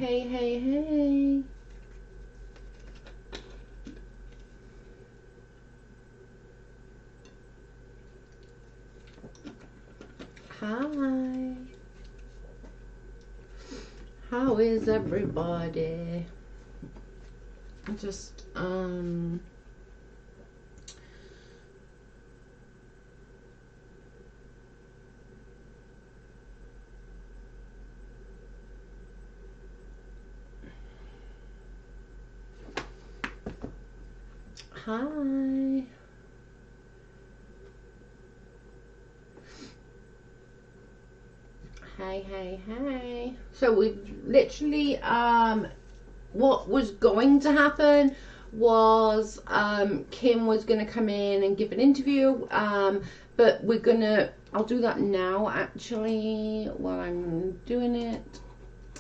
Hey, hey, hey. Hi. How is everybody? Just, hi. Hey, hey, hey. So we've literally, what was going to happen was Kim was going to come in and give an interview, but I'll do that now actually while I'm doing it.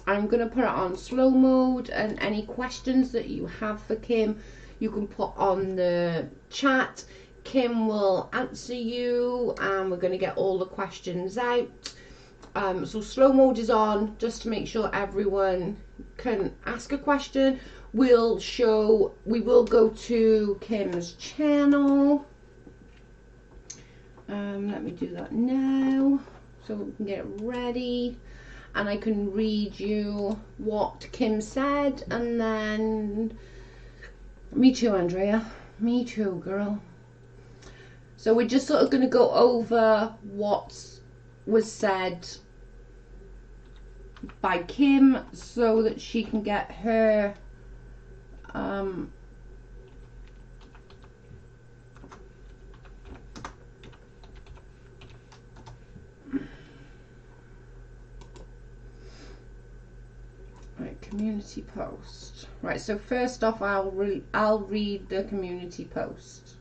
I'm going to put it on slow mode, and any questions that you have for Kim you can put on the chat. Kim will answer you, and we're going to get all the questions out. So slow mode is on just to make sure everyone can ask a question. We will go to Kim's channel. Let me do that now so we can get ready, and I can read you what Kim said, and then me too, Andrea, me too, girl. So we're just sort of going to go over what was said by Kim so that she can get her right, community post. Right, so first off I'll read the community post.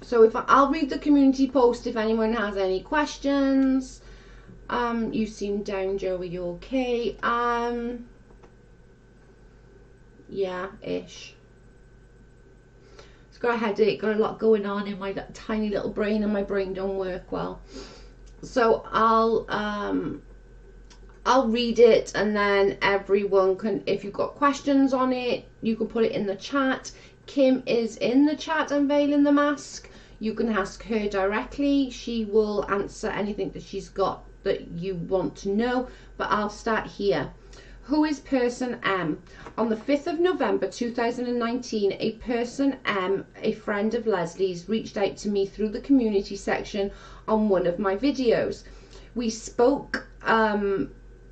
So I'll read the community post if anyone has any questions. You seem down, Joe. Are you okay? Yeah, ish. It's got a headache, got a lot going on in my tiny little brain, and my brain don't work well. So I'll read it, and then everyone can, if you've got questions on it, you can put it in the chat. Kim is in the chat unveiling the mask. You can ask her directly. She will answer anything that she's got that you want to know, but I'll start here. Who is person M? On the 5th of November 2019, a person M, a friend of Leslie's, reached out to me through the community section on one of my videos. We spoke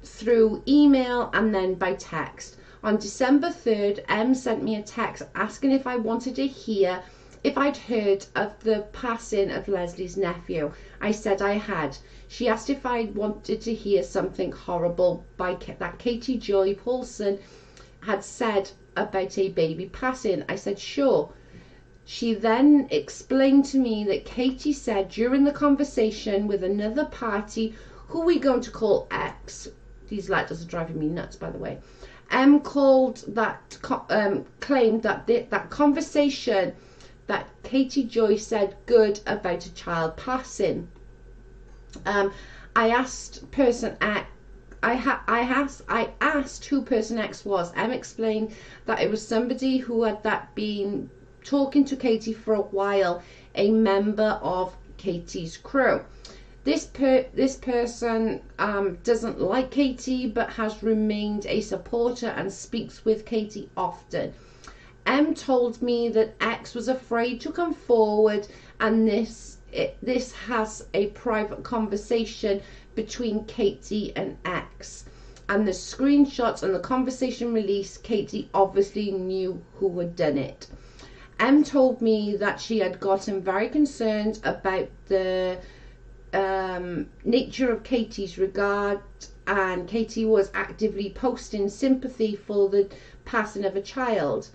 through email and then by text. On December 3rd, M sent me a text asking if I wanted to hear if I'd heard of the passing of Leslie's nephew. I said I had. She asked if I wanted to hear something horrible that Katie Joy Paulson had said about a baby passing. I said sure. She then explained to me that Katie said during the conversation with another party, who we going to call X. These letters are driving me nuts, by the way. M claimed that that conversation that Katie Joy said good about a child passing. I asked person X. I asked who person X was. M explained that it was somebody who had been talking to Katie for a while, a member of Katie's crew. This person doesn't like Katie, but has remained a supporter and speaks with Katie often. M told me that X was afraid to come forward, and this has a private conversation between Katie and X. And the screenshots and the conversation released, Katie obviously knew who had done it. M told me that she had gotten very concerned about the nature of Katie's regard, and Katie was actively posting sympathy for the passing of a child.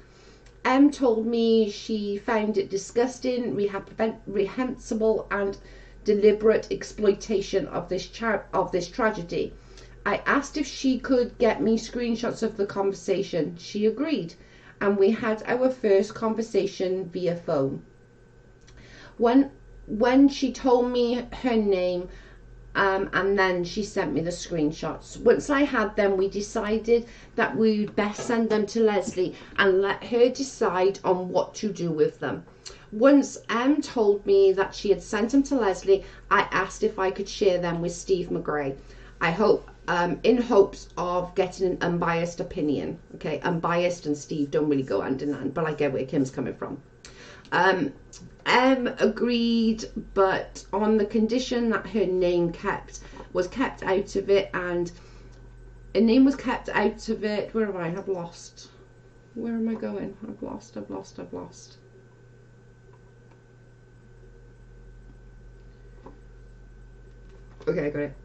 M told me she found it disgusting, reprehensible and deliberate exploitation of this tragedy. I asked if she could get me screenshots of the conversation. She agreed, and we had our first conversation via phone. When she told me her name, And then she sent me the screenshots. Once I had them, we decided that we would best send them to Leslie and let her decide on what to do with them. Once Em told me that she had sent them to Leslie, I asked if I could share them with Steve McGray. I hope, in hopes of getting an unbiased opinion. Okay, unbiased and Steve don't really go hand in hand, but I get where Kim's coming from. Em agreed, but on the condition that her name was kept out of it, and her name was kept out of it. Where am I? I've lost. Where am I going? I've lost. Okay, I got it.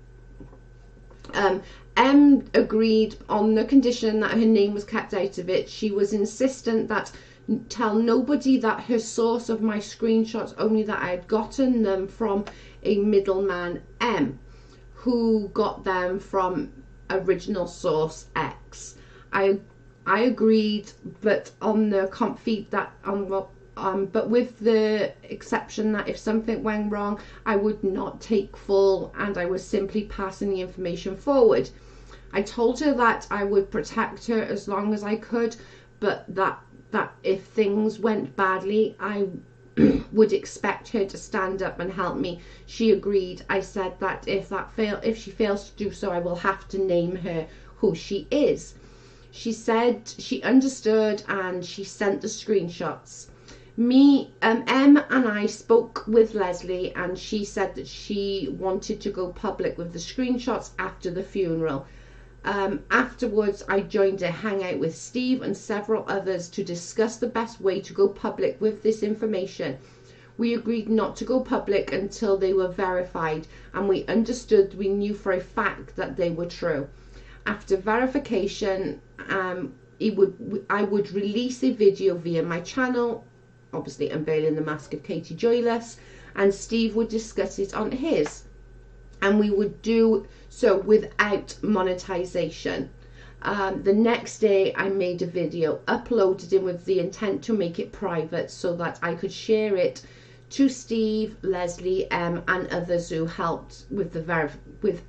Em agreed on the condition that her name was kept out of it. She was insistent that tell nobody that her source of my screenshots, only that I had gotten them from a middleman, M, who got them from original source X. I agreed, but on the feed that but with the exception that if something went wrong, I would not take full, and I was simply passing the information forward. I told her that I would protect her as long as I could, but that if things went badly, I would expect her to stand up and help me. She agreed. I said that if she fails to do so, I will have to name her who she is. She said she understood, and she sent the screenshots. Em and I spoke with Leslie, and she said that she wanted to go public with the screenshots after the funeral. Afterwards, I joined a hangout with Steve and several others to discuss the best way to go public with this information. We agreed not to go public until they were verified, and we understood we knew for a fact that they were true. After verification, I would release a video via my channel, obviously unveiling the mask of Katie Joyless, and Steve would discuss it on his, and we would do so without monetization. The next day I made a video, uploaded it with the intent to make it private so that I could share it to Steve, Leslie, and others who helped with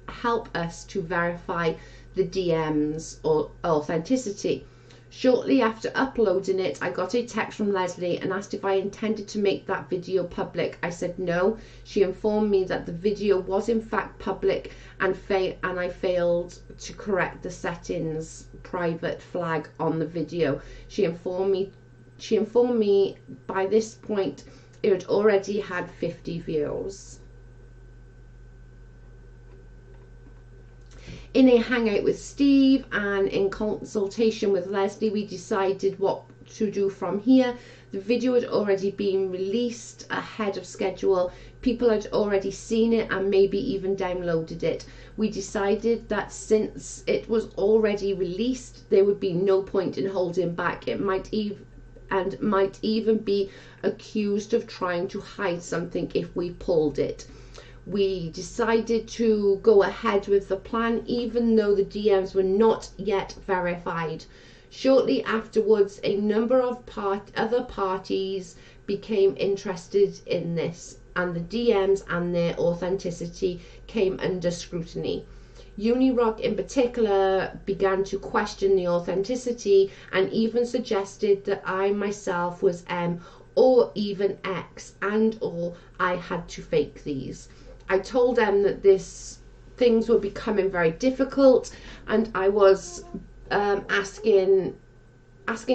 help us to verify the DMs or authenticity. Shortly after uploading it, I got a text from Leslie and asked if I intended to make that video public. I said no. She informed me that the video was in fact public, and I failed to correct the settings private flag on the video. She informed me by this point it had already had 50 views. In a hangout with Steve and in consultation with Leslie, we decided what to do from here. The video had already been released ahead of schedule. People had already seen it and maybe even downloaded it. We decided that since it was already released, there would be no point in holding back. It might even be accused of trying to hide something if we pulled it. We decided to go ahead with the plan even though the DMs were not yet verified. Shortly afterwards, a number of other parties became interested in this, and the DMs and their authenticity came under scrutiny. Unirock in particular began to question the authenticity and even suggested that I myself was M or even X, and or I had to fake these. I told them that things were becoming very difficult, and I was asking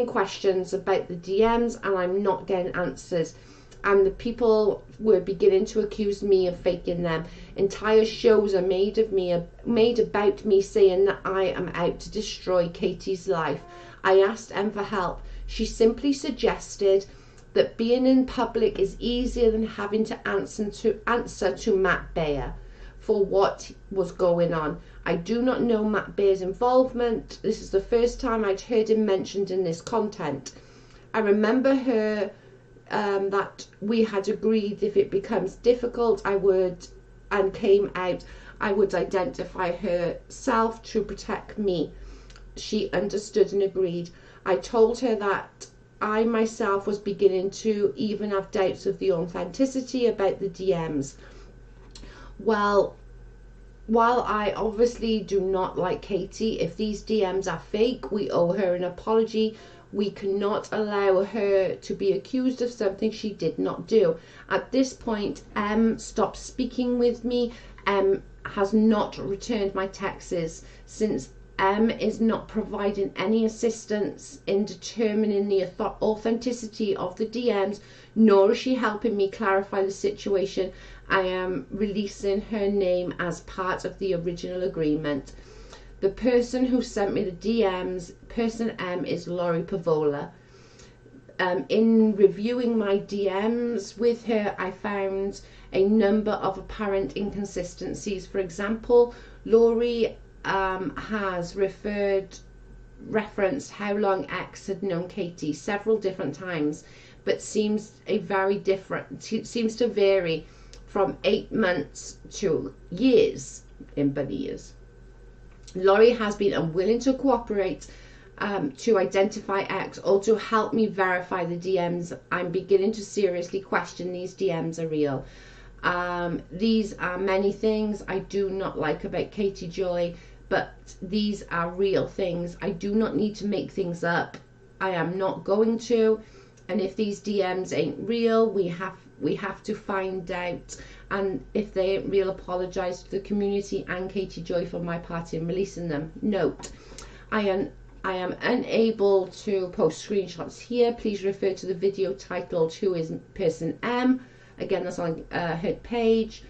questions about the DMs, and I'm not getting answers. And the people were beginning to accuse me of faking them. Entire shows are made about me saying that I am out to destroy Katie's life. I asked Em for help. She simply suggested that being in public is easier than having to answer to Matt Baer for what was going on. I do not know Matt Baer's involvement. This is the first time I'd heard him mentioned in this content. I remember her that we had agreed if it becomes difficult, I would identify herself to protect me. She understood and agreed. I told her that I myself was beginning to even have doubts of the authenticity about the DMs. Well, while I obviously do not like Katie, if these DMs are fake, we owe her an apology. We cannot allow her to be accused of something she did not do. At this point, M stopped speaking with me. M has not returned my texts since M is not providing any assistance in determining the authenticity of the DMs, nor is she helping me clarify the situation. I am releasing her name as part of the original agreement. The person who sent me the DMs, person M, is Lori Pavola. In reviewing my DMs with her, I found a number of apparent inconsistencies. For example, Lori has referenced how long X had known Katie several different times, but seems to vary from 8 months to years, in bunny years. Lori has been unwilling to cooperate to identify X or to help me verify the DMs. I'm beginning to seriously question these DMs are real. These are many things I do not like about Katie Joy, but these are real things. I do not need to make things up. I am not going to. And if these DMs ain't real, we have to find out. And if they ain't real, apologize to the community and Katie Joy for my part in releasing them. Note, I am unable to post screenshots here. Please refer to the video titled Who is Person M? Again, that's on her page.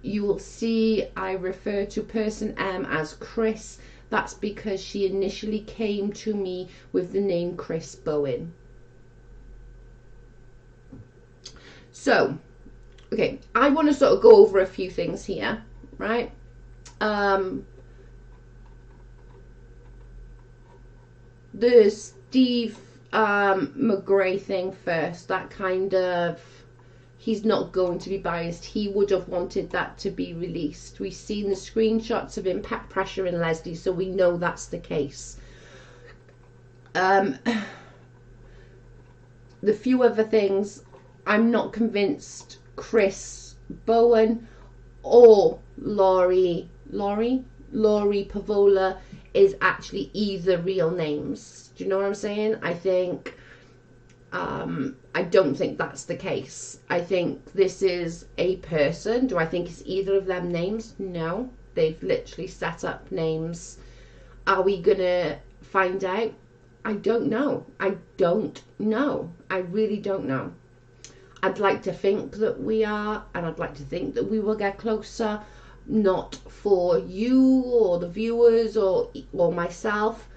You will see I refer to person M as Chris. That's because she initially came to me with the name Chris Bowen. So, okay, I want to sort of go over a few things here, right? The Steve McGray thing first, that kind of, he's not going to be biased. He would have wanted that to be released. We've seen the screenshots of impact pressure in Leslie, so we know that's the case. The few other things, I'm not convinced Chris Bowen or Lori Pavola is actually either real names. Do you know what I'm saying? I think I don't think that's the case. I think this is a person. Do I think it's either of them names? No. They've literally set up names. Are we gonna find out? I don't know. I don't know. I really don't know. I'd like to think that we are, and I'd like to think that we will get closer, not for you or the viewers or myself,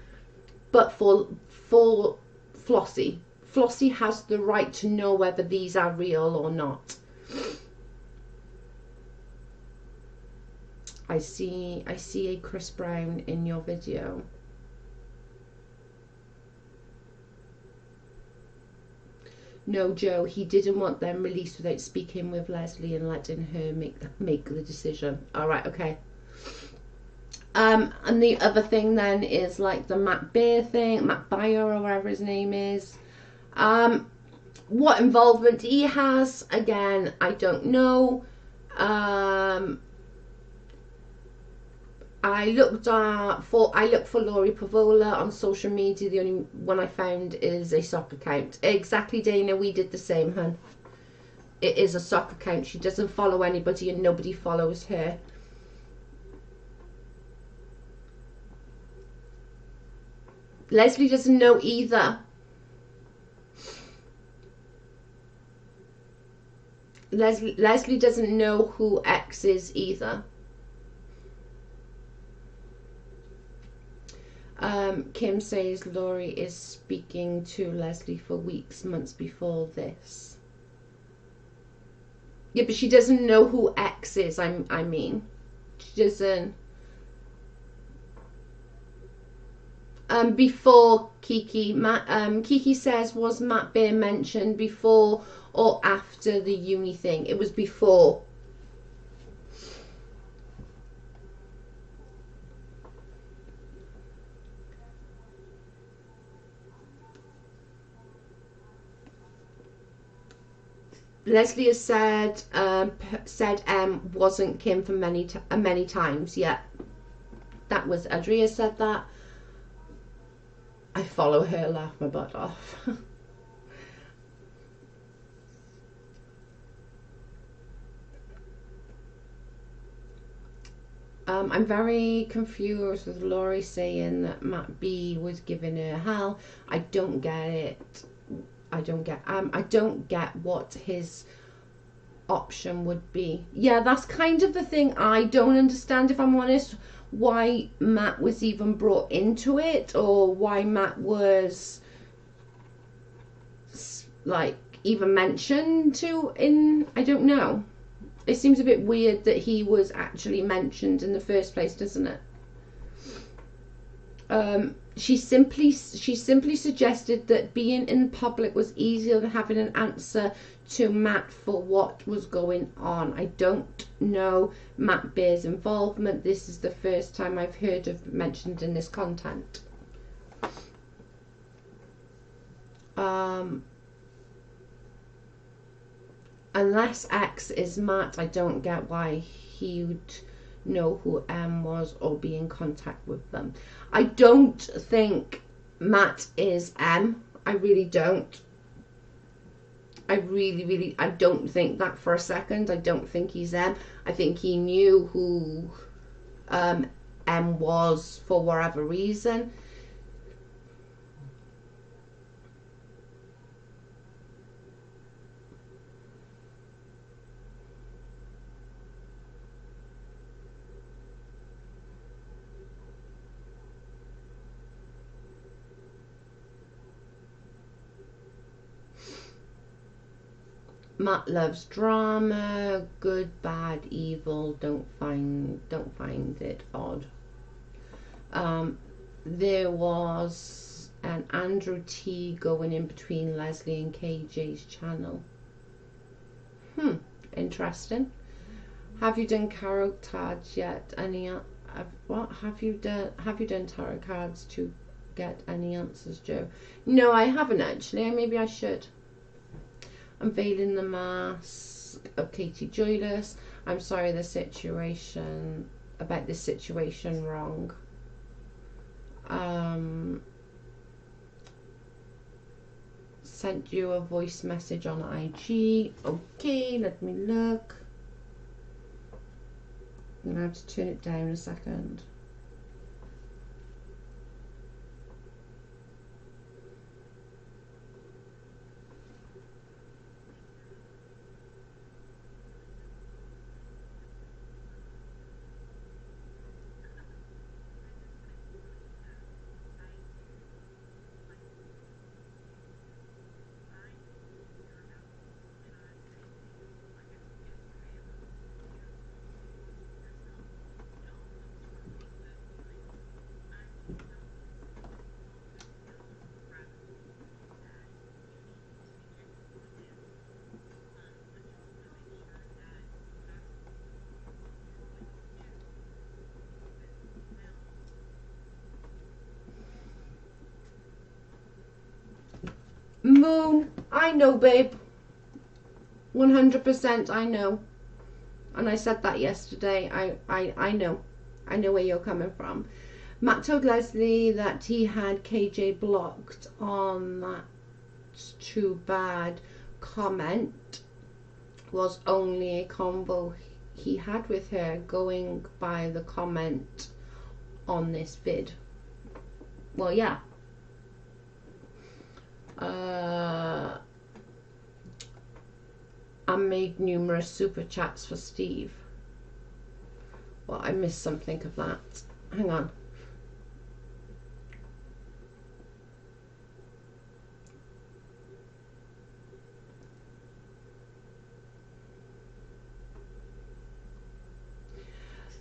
but for Flossie. Flossie has the right to know whether these are real or not. I see a Chris Brown in your video. No, Joe, he didn't want them released without speaking with Leslie and letting her make the decision. All right, okay. And the other thing then is like the Matt Baer thing, Matt Baier or whatever his name is. What involvement he has, again, I don't know. I looked for Lori Pavola on social media. The only one I found is a sock account. Exactly, Dana. We did the same, hun. It is a sock account. She doesn't follow anybody, and nobody follows her. Leslie doesn't know either. Leslie doesn't know who X is either. Kim says Lori is speaking to Leslie for weeks, months before this. Yeah, but she doesn't know who X is. I mean, she doesn't. Before Kiki, Kiki says, was Matt Baer mentioned before or after the uni thing? It was before. Leslie has said wasn't Kim for many times. Yeah, that was Adria said that. I follow her, laugh my butt off. I'm very confused with Laurie saying that Matt B was giving her hell. I don't get it. I don't get what his option would be. Yeah, that's kind of the thing I don't understand, if I'm honest, why Matt was even brought into it, or why Matt was like even mentioned I don't know. It seems a bit weird that he was actually mentioned in the first place, doesn't it? She simply suggested that being in public was easier than having an answer to Matt for what was going on. I don't know Matt Baer's involvement. This is the first time I've heard of mentioned in this content. Unless X is Matt, I don't get why he would know who M was or be in contact with them. I don't think Matt is M. I really don't. I don't think that for a second. I don't think he's M. I think he knew who M was for whatever reason. Matt loves drama, good, bad, evil. Don't find it odd. There was an Andrew T going in between Leslie and KJ's channel. Interesting. Have you done tarot cards yet? What have you done? Have you done tarot cards to get any answers, Joe? No, I haven't actually. Maybe I should. Unveiling the mask of Katie Joyless. I'm sorry about this situation wrong. Sent you a voice message on IG. Okay, let me look. I'm gonna have to turn it down a second. Moon, I know, babe. 100% I know. And I said that yesterday. I know. I know where you're coming from. Matt told Leslie that he had KJ blocked on that too bad comment was only a convo he had with her, going by the comment on this vid. Well, yeah. I made numerous super chats for Steve. Well, I missed something of that. Hang on.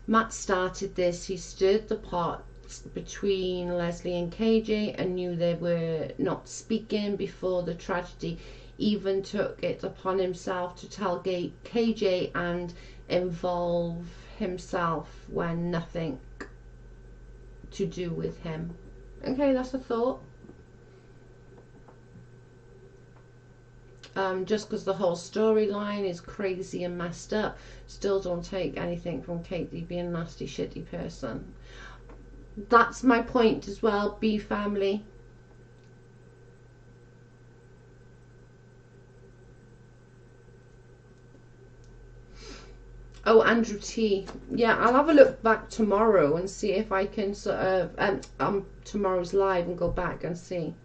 Matt started this. He stirred the pot between Leslie and KJ and knew they were not speaking before the tragedy. Even took it upon himself to tell KJ and involve himself when nothing to do with him. Okay, that's a thought. Just because the whole storyline is crazy and messed up, still don't take anything from Katie being a nasty, shitty person. That's my point as well. Be family. Oh, Andrew T. Yeah, I'll have a look back tomorrow and see if I can sort of tomorrow's live and go back and see.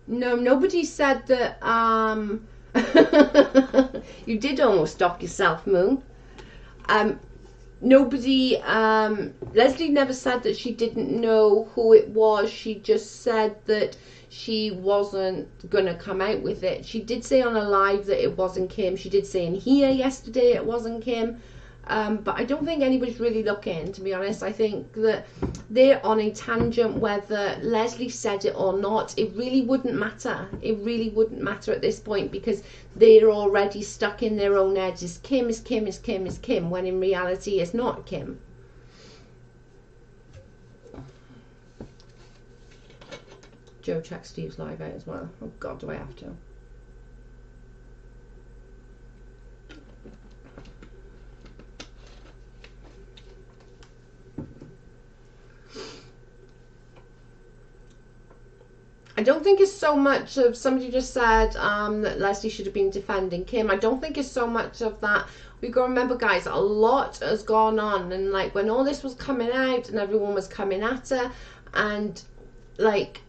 No, nobody said that. You did almost stop yourself, Moon. Nobody. Leslie never said that she didn't know who it was. She just said that she wasn't gonna come out with it. She did say on a live that it wasn't Kim. She did say in here yesterday it wasn't Kim. But I don't think anybody's really looking, to be honest. I think that they're on a tangent. Whether Leslie said it or not, it really wouldn't matter. It really wouldn't matter at this point, because they're already stuck in their own edges. Kim is Kim is Kim is Kim, when in reality it's not Kim. Joe, check Steve's live out as well. Oh God, do I have to? I don't think it's so much of, somebody just said that Leslie should have been defending Kim. I don't think it's so much of that. We got to remember, guys, a lot has gone on, and like when all this was coming out and everyone was coming at her, and like,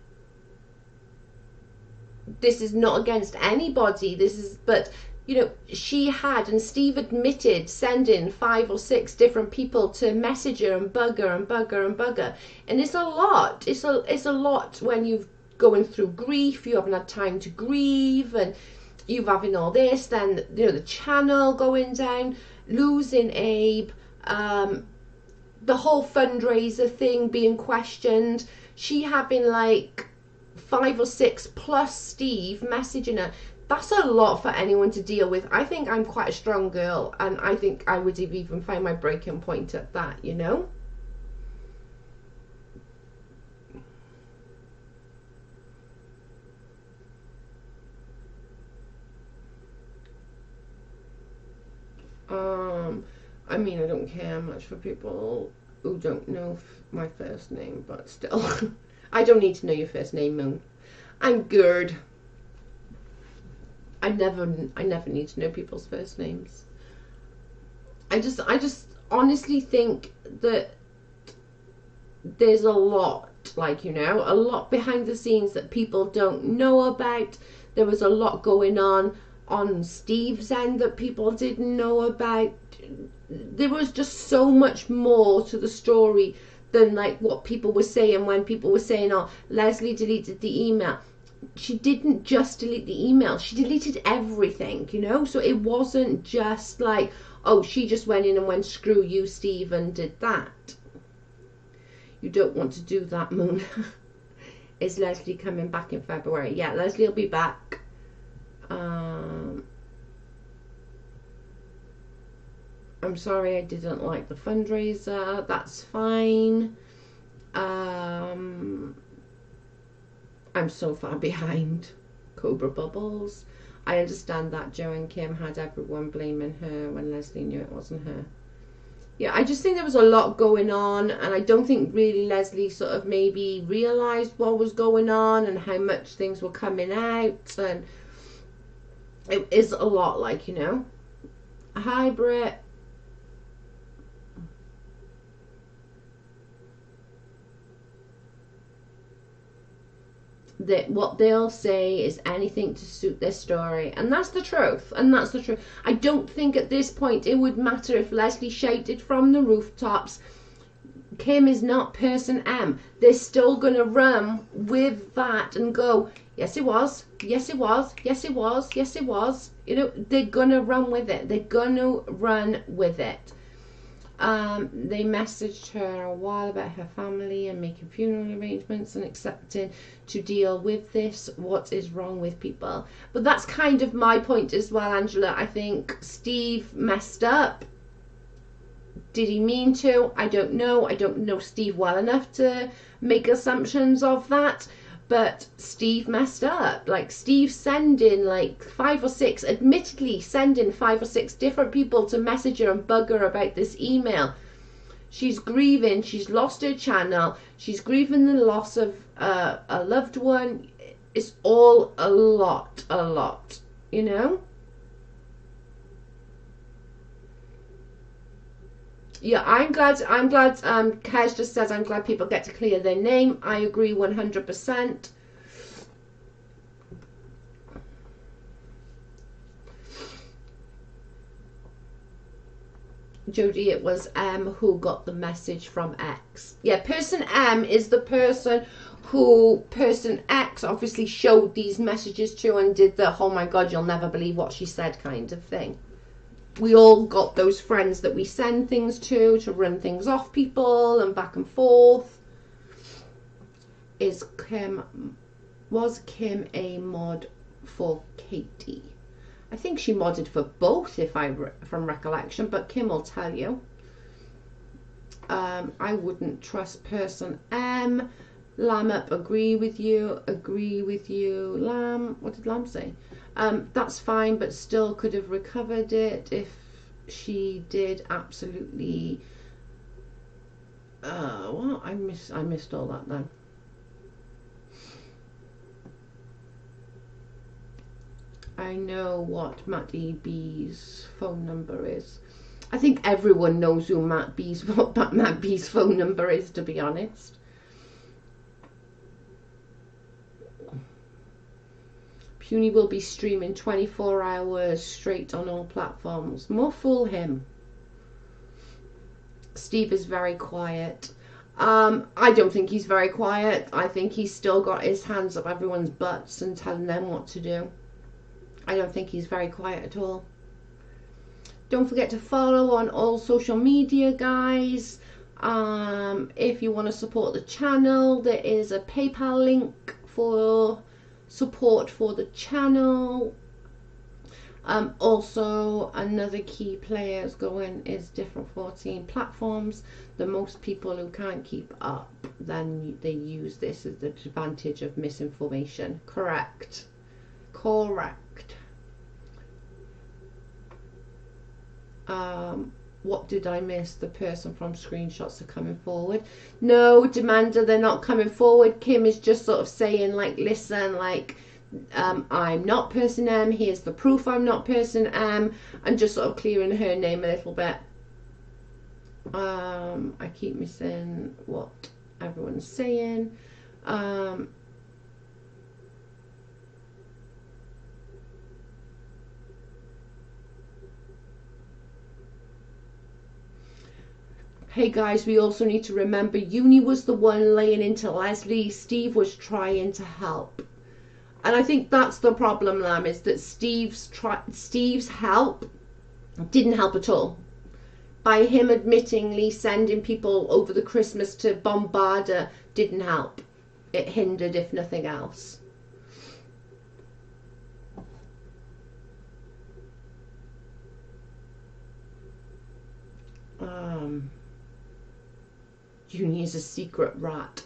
this is not against anybody, this is, but you know, she had, and Steve admitted, sending 5 or 6 different people to message her and bug her and bug her and bug her, and it's a lot. It's a lot when you've going through grief, you haven't had time to grieve, and you're having all this, then you know, the channel going down, losing Abe, the whole fundraiser thing being questioned, she having like 5 or 6 plus Steve messaging her. That's a lot for anyone to deal with. I think I'm quite a strong girl, and I think I would have even found my breaking point at that, you know. I mean, I don't care much for people who don't know my first name, but still. I don't need to know your first name, Moon. I'm good. I never need to know people's first names. I just honestly think that there's a lot, like, you know, a lot behind the scenes that people don't know about. There was a lot going on Steve's end that people didn't know about. There was just so much more to the story than like what people were saying when people were saying, oh, Leslie deleted the email. She didn't just delete the email, she deleted everything, you know. So it wasn't just like, oh, she just went in and went, screw you, Steve, and did that. You don't want to do that, Moon. Is Leslie coming back in February? Yeah, Leslie will be back. I'm sorry I didn't like the fundraiser. That's fine. I'm so far behind. Cobra Bubbles. I understand that Joe and Kim had everyone blaming her when Leslie knew it wasn't her. Yeah, I just think there was a lot going on, and I don't think really Leslie sort of maybe realised what was going on and how much things were coming out, and it is a lot, like, you know. Hi, Britt. That what they'll say is anything to suit their story, and that's the truth, and that's the truth. I don't think at this point it would matter if Leslie shouted from the rooftops, Kim is not person M. They're still gonna run with that and go, yes it was, yes it was, yes it was, yes it was. You know, they're gonna run with it. They're gonna run with it. They messaged her a while about her family and making funeral arrangements and accepting to deal with this. What is wrong with people? But that's kind of my point as well, Angela. I think Steve messed up. Did he mean to? I don't know. I don't know Steve well enough to make assumptions of that. But Steve messed up. Like, Steve sending like 5 or 6, admittedly sending 5 or 6 different people to message her and bug her about this email. She's grieving. She's lost her channel. She's grieving the loss of a loved one. It's all a lot, you know? Yeah, I'm glad, Kaz just says, I'm glad people get to clear their name. I agree 100%. Jodie, it was M who got the message from X. Yeah, person M is the person who person X obviously showed these messages to and did the, oh my God, you'll never believe what she said kind of thing. We all got those friends that we send things to run things off people and back and forth. Was Kim a mod for Katie? I think she modded for both, from recollection, but Kim will tell you. I wouldn't trust person M. Lamb up, agree with you. Lamb, what did Lamb say? That's fine, but still could have recovered it if she did. Absolutely. Well, I missed all that then. I know what Matt B's phone number is. I think everyone knows what Matt B's phone number is, to be honest. Puny will be streaming 24 hours straight on all platforms. More fool him. Steve is very quiet. I don't think he's very quiet. I think he's still got his hands up everyone's butts and telling them what to do. I don't think he's very quiet at all. Don't forget to follow on all social media, guys. If you want to support the channel, there is a PayPal link for support for the channel. Also, another key players going is different 14 platforms. The most people who can't keep up, then they use this as the advantage of misinformation. Correct. What did I miss? The person from screenshots are coming forward. No, Demanda, they're not coming forward. Kim is just sort of saying, like, listen, like, I'm not person M, here's the proof I'm not person M, and just sort of clearing her name a little bit. I keep missing what everyone's saying. Hey guys, we also need to remember Uni was the one laying into Leslie. Steve was trying to help. And I think that's the problem, Lamb, is that Steve's help didn't help at all. By him admittingly sending people over the Christmas to bombard her didn't help. It hindered, if nothing else. Uni is a secret rat.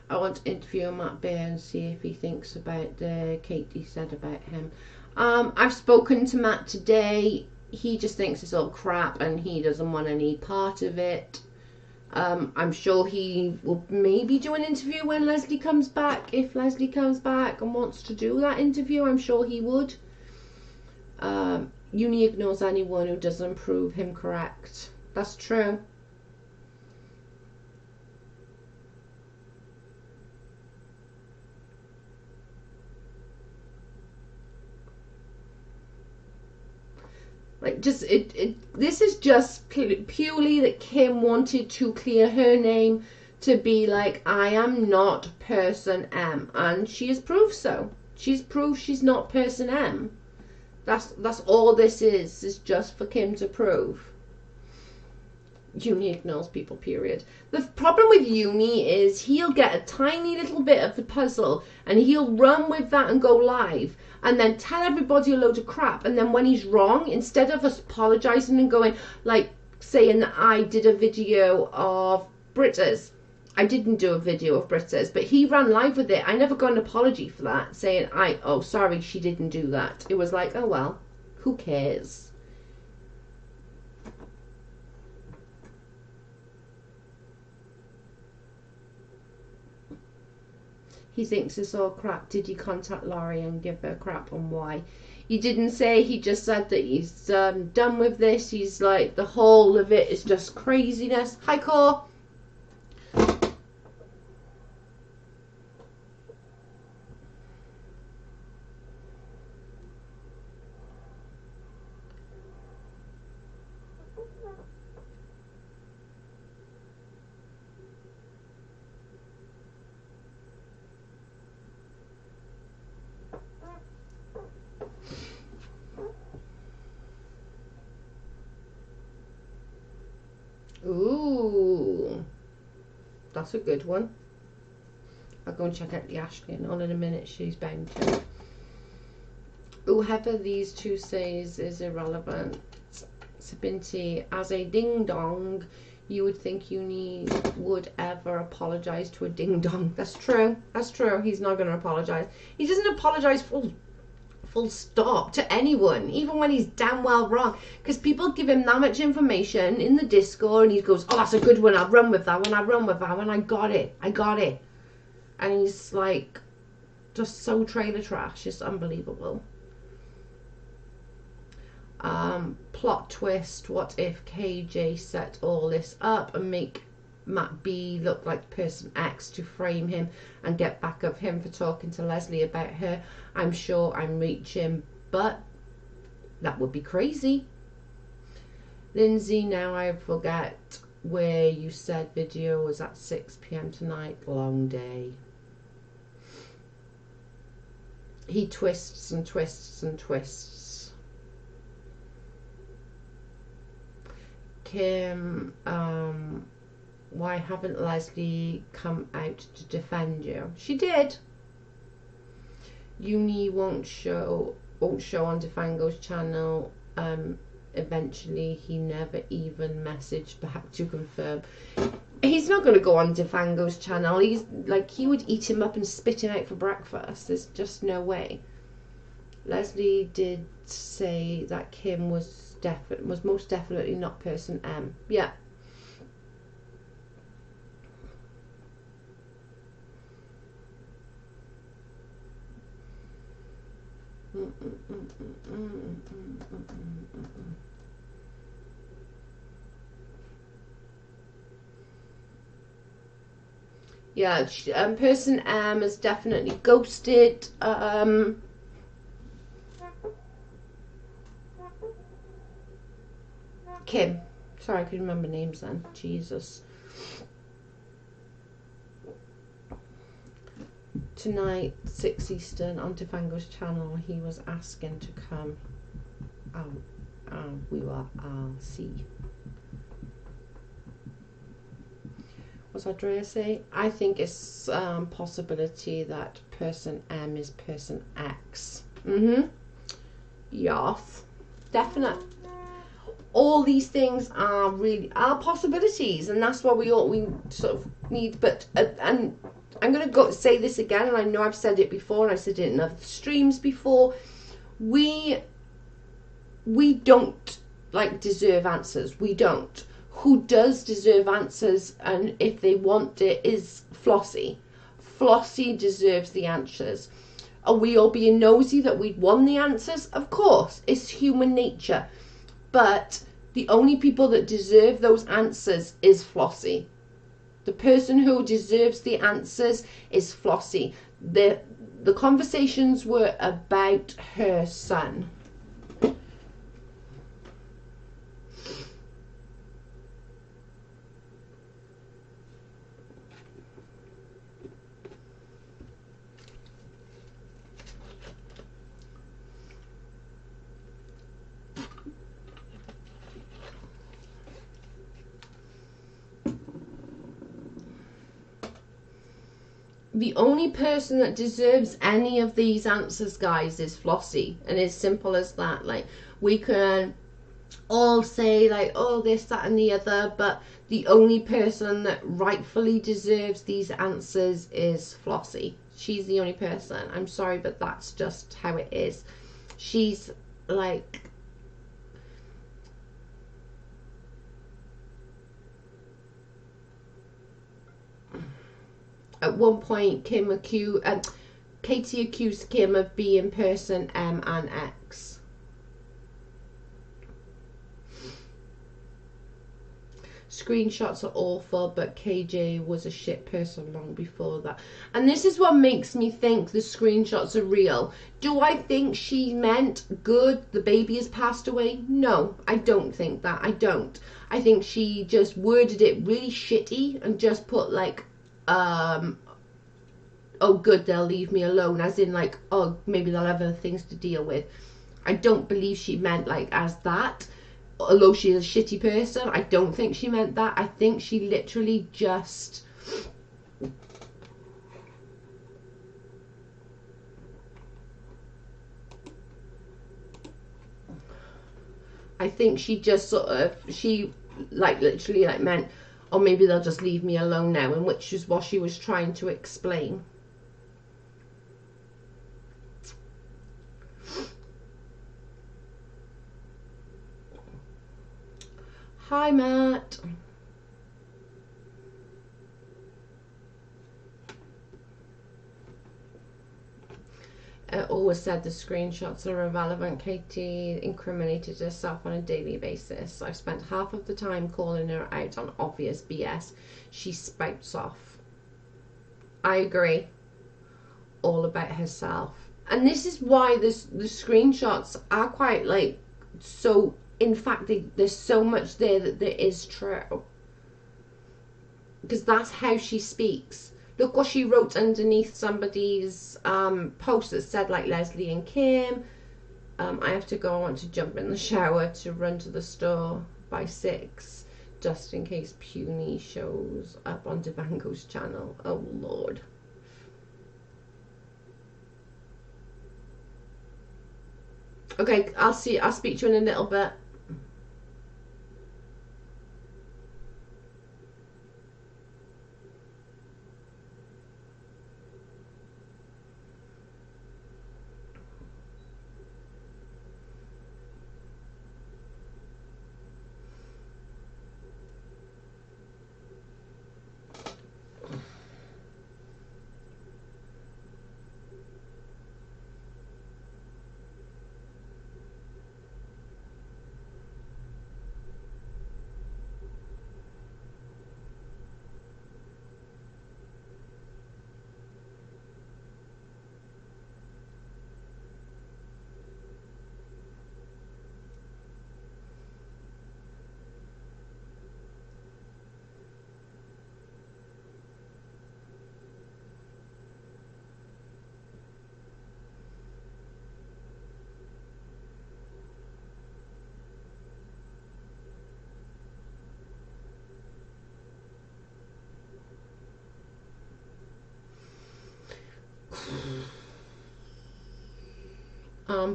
I want to interview Matt Baer and see if he thinks about the Katie said about him. I've spoken to Matt today. He just thinks it's all crap and he doesn't want any part of it. I'm sure he will maybe do an interview when Leslie comes back. If Leslie comes back and wants to do that interview, I'm sure he would. Uni ignores anyone who doesn't prove him correct. That's true. Like, just this is just purely that Kim wanted to clear her name to be like, I am not person M, and she has proved so. She's proved she's not person M. That's all this is just for Kim to prove. Uni ignores people, period. The problem with Uni is he'll get a tiny little bit of the puzzle and he'll run with that and go live and then tell everybody a load of crap, and then when he's wrong, instead of us apologizing and going, like saying that I did a video of Britters, I didn't do a video of Britters, but he ran live with it. I never got an apology for that, saying oh sorry, she didn't do that. It was like, oh well, who cares? He thinks it's all crap. Did you contact Laurie and give her crap on why? He didn't say. He just said that he's done with this. He's like, the whole of it is just craziness. Hi, Core. Ooh, that's a good one. I'll go and check out the Ashley and all in a minute. She's bound to. Whoever these two says is irrelevant. Sabinti, as a ding dong, you would think Uni would ever apologize to a ding dong. That's true. That's true. He's not going to apologize. He doesn't apologize full stop to anyone, even when he's damn well wrong, because people give him that much information in the Discord and he goes, oh, that's a good one, I'll run with that one, I got it, and he's like just so trailer trash. It's unbelievable. Plot twist, what if KJ set all this up and make Matt B look like person X to frame him and get back of him for talking to Leslie about her? I'm sure I'm reaching, but that would be crazy. Lindsay, now I forget where you said video was at 6 p.m. tonight. Long day. He twists and twists and twists. Kim, why haven't Leslie come out to defend you? She did. Uni won't show on Defango's channel. Eventually he never even messaged back to confirm. He's not going to go on Defango's channel. He's like, he would eat him up and spit him out for breakfast. There's just no way. Leslie did say that Kim was most definitely not person M. Yeah. Yeah, person M is definitely ghosted. Kim. Sorry, I couldn't remember names then. Jesus. Tonight, 6 Eastern, on Defango's channel, he was asking to come out. We were, see. What's Andrea say? I think it's possibility that person M is person X. Yes. Definite. All these things are possibilities, and that's what we sort of need. But and I'm going to say this again, and I know I've said it before, and I said it in other streams before. We don't deserve answers. We don't. Who does deserve answers, and if they want it, is Flossie. Flossie deserves the answers. Are we all being nosy that we'd won the answers? Of course, it's human nature. But the only people that deserve those answers is Flossie. The person who deserves the answers is Flossie. The conversations were about her son. the only person that deserves any of these answers, guys, is Flossie. And it's simple as that. Like, we can all say like, oh, this, that and the other, but the only person that rightfully deserves these answers is Flossie. She's the only person. I'm sorry, but that's just how it is. She's like, at one point Katie accused Kim of being person M and X. Screenshots are awful, but KJ was a shit person long before that. And this is what makes me think the screenshots are real. Do I think she meant good, the baby has passed away? No, I don't think that. I don't. I think she just worded it really shitty and just put like, oh good, they'll leave me alone, as in like, oh, maybe they'll have other things to deal with. I don't believe she meant like as that. Although she's a shitty person, I don't think she meant that. I think she literally just... I think she just sort of, she like literally like meant, oh, maybe they'll just leave me alone now, and which is what she was trying to explain. Hi, Matt. Always said the screenshots are irrelevant. Katie incriminated herself on a daily basis. I've spent half of the time calling her out on obvious BS. She spouts off. I agree. All about herself. And this is why the screenshots are quite like, so in fact there's so much there that is true, because that's how she speaks. Look what she wrote underneath somebody's post that said like, Leslie and Kim, I have to go, I want to jump in the shower to run to the store by 6 just in case Puny shows up on Devango's channel. Oh Lord. Okay, I'll speak to you in a little bit.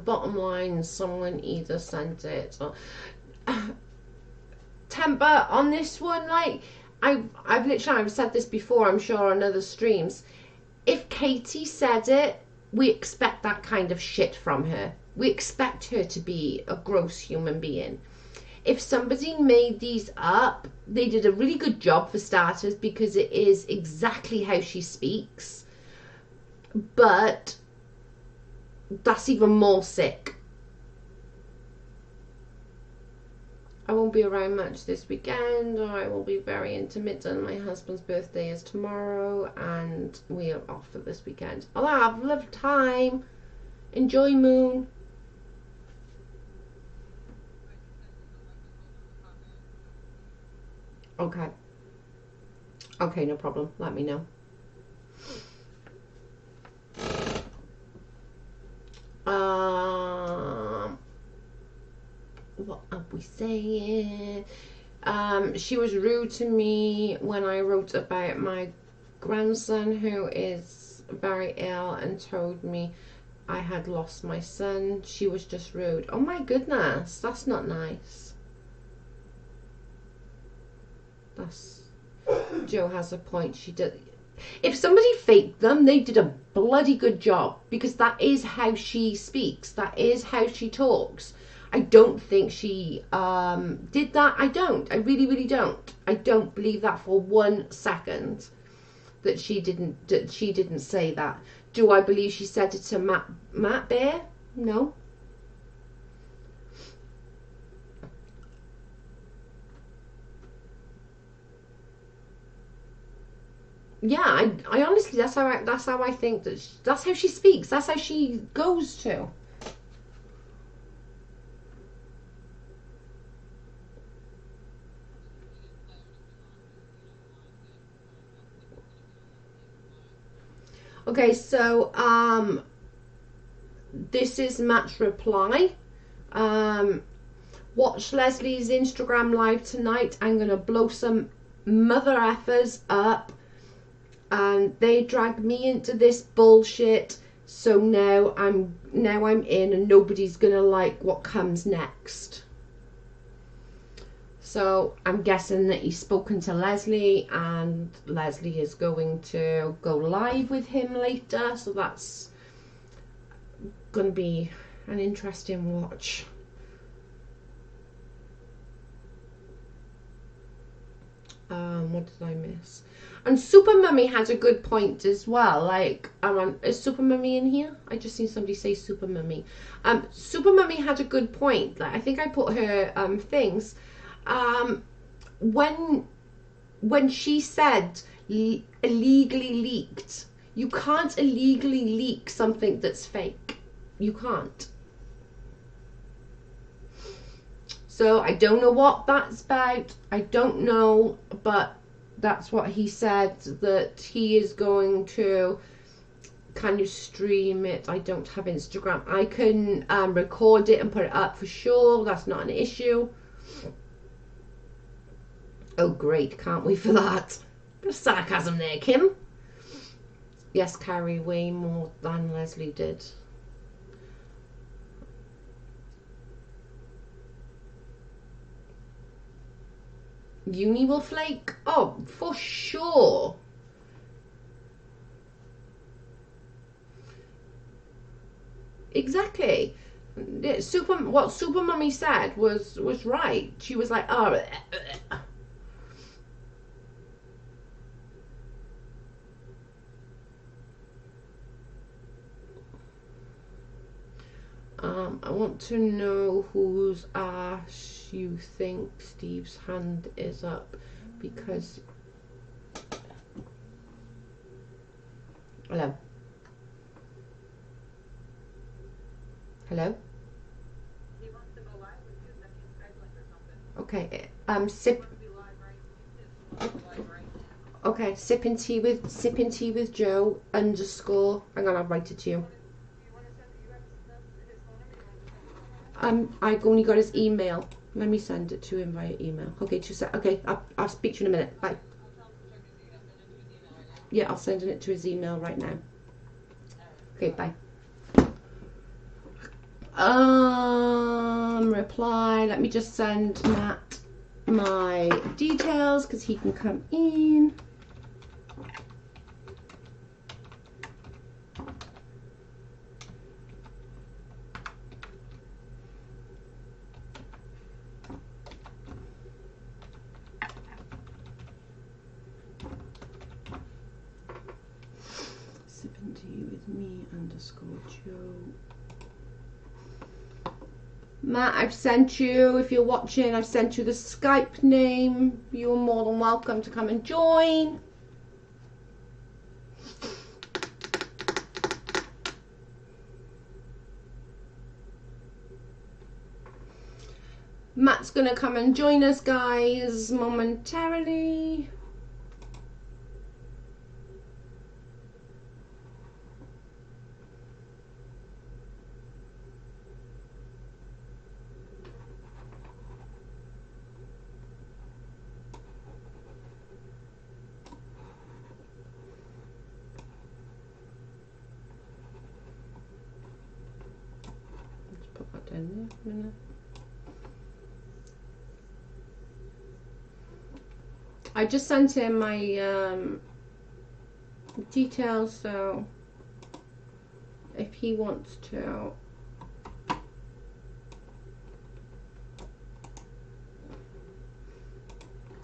Bottom line, someone either sent it or temper on this one. Like, I've said this before, I'm sure, on other streams. If Katie said it, we expect that kind of shit from her. We expect her to be a gross human being. If somebody made these up, they did a really good job for starters, because it is exactly how she speaks. But that's even more sick. I won't be around much this weekend, or I will be very intermittent. My husband's birthday is tomorrow and we are off for this weekend. I'll have a lovely time. Enjoy, Moon. Okay. Okay, no problem. Let me know. What are we saying? She was rude to me when I wrote about my grandson who is very ill and told me I had lost my son. She was just rude. Oh my goodness, that's not nice. That's, Joe has a point. She did. If somebody faked them, they did a bloody good job, because that is how she speaks. That is how she talks. I don't think she did that. I don't. I really, really don't. I don't believe that for 1 second. That she didn't say that. Do I believe she said it to Matt Baer? No. Yeah, I honestly, that's how I think that's how she speaks. That's how she goes to. Okay, so this is Matt's reply. Watch Leslie's Instagram live tonight. I'm gonna blow some mother effers up, and they dragged me into this bullshit. So now I'm in, and nobody's gonna like what comes next. So I'm guessing that he's spoken to Leslie, and Leslie is going to go live with him later. So that's going to be an interesting watch. What did I miss? And Super Mummy has a good point as well. Like, is Super Mummy in here? I just seen somebody say Super Mummy. Super Mummy had a good point. Like, I think I put her things. When she said illegally leaked, you can't illegally leak something that's fake. You can't. So I don't know what that's about. I don't know, but that's what he said, that he is going to. Can you stream it? I don't have Instagram. I can record it and put it up for sure. That's not an issue. Oh great, can't wait for that. Bit of sarcasm there, Kim. Yes, Carrie, way more than Leslie did. Uni will flake? Oh, for sure. Exactly. What Super Mummy said was right. She was like, oh. I want to know whose ass you think Steve's hand is up, because. Hello. Hello. He wants to go live with you. That means scheduling or something. Okay. Okay. Sipping tea with Joe _ Hang on, I'll write it to you. I've only got his email. Let me send it to him via email. Okay, okay, I'll speak to you in a minute. Bye. Yeah, I'll send it to his email right now. Okay, bye. Reply. Let me just send Matt my details because he can come in. Sipping tea with me _ Joe. Matt, I've sent you, if you're watching, I've sent you the Skype name. You're more than welcome to come and join. Matt's going to come and join us, guys, momentarily. minute. I just sent him my details, so if he wants to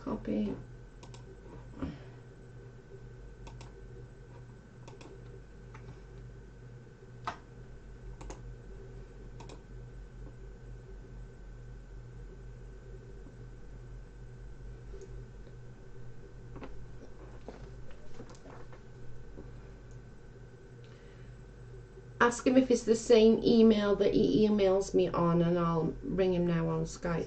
copy. Ask him if it's the same email that he emails me on, and I'll ring him now on Skype.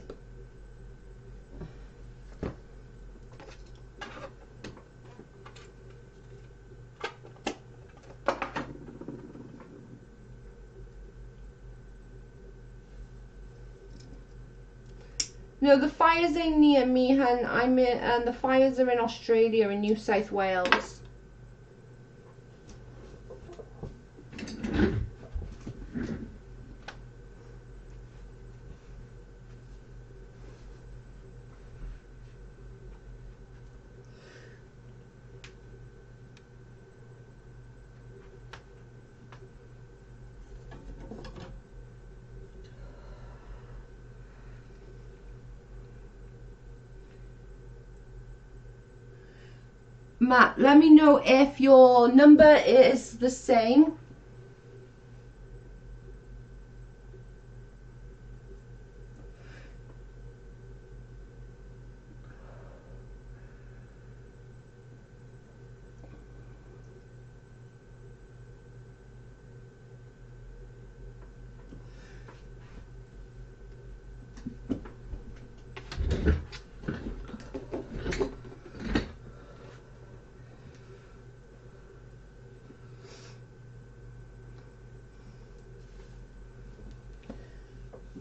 No, the fires ain't near me, and and the fires are in Australia, in New South Wales. Matt, let me know if your number is the same.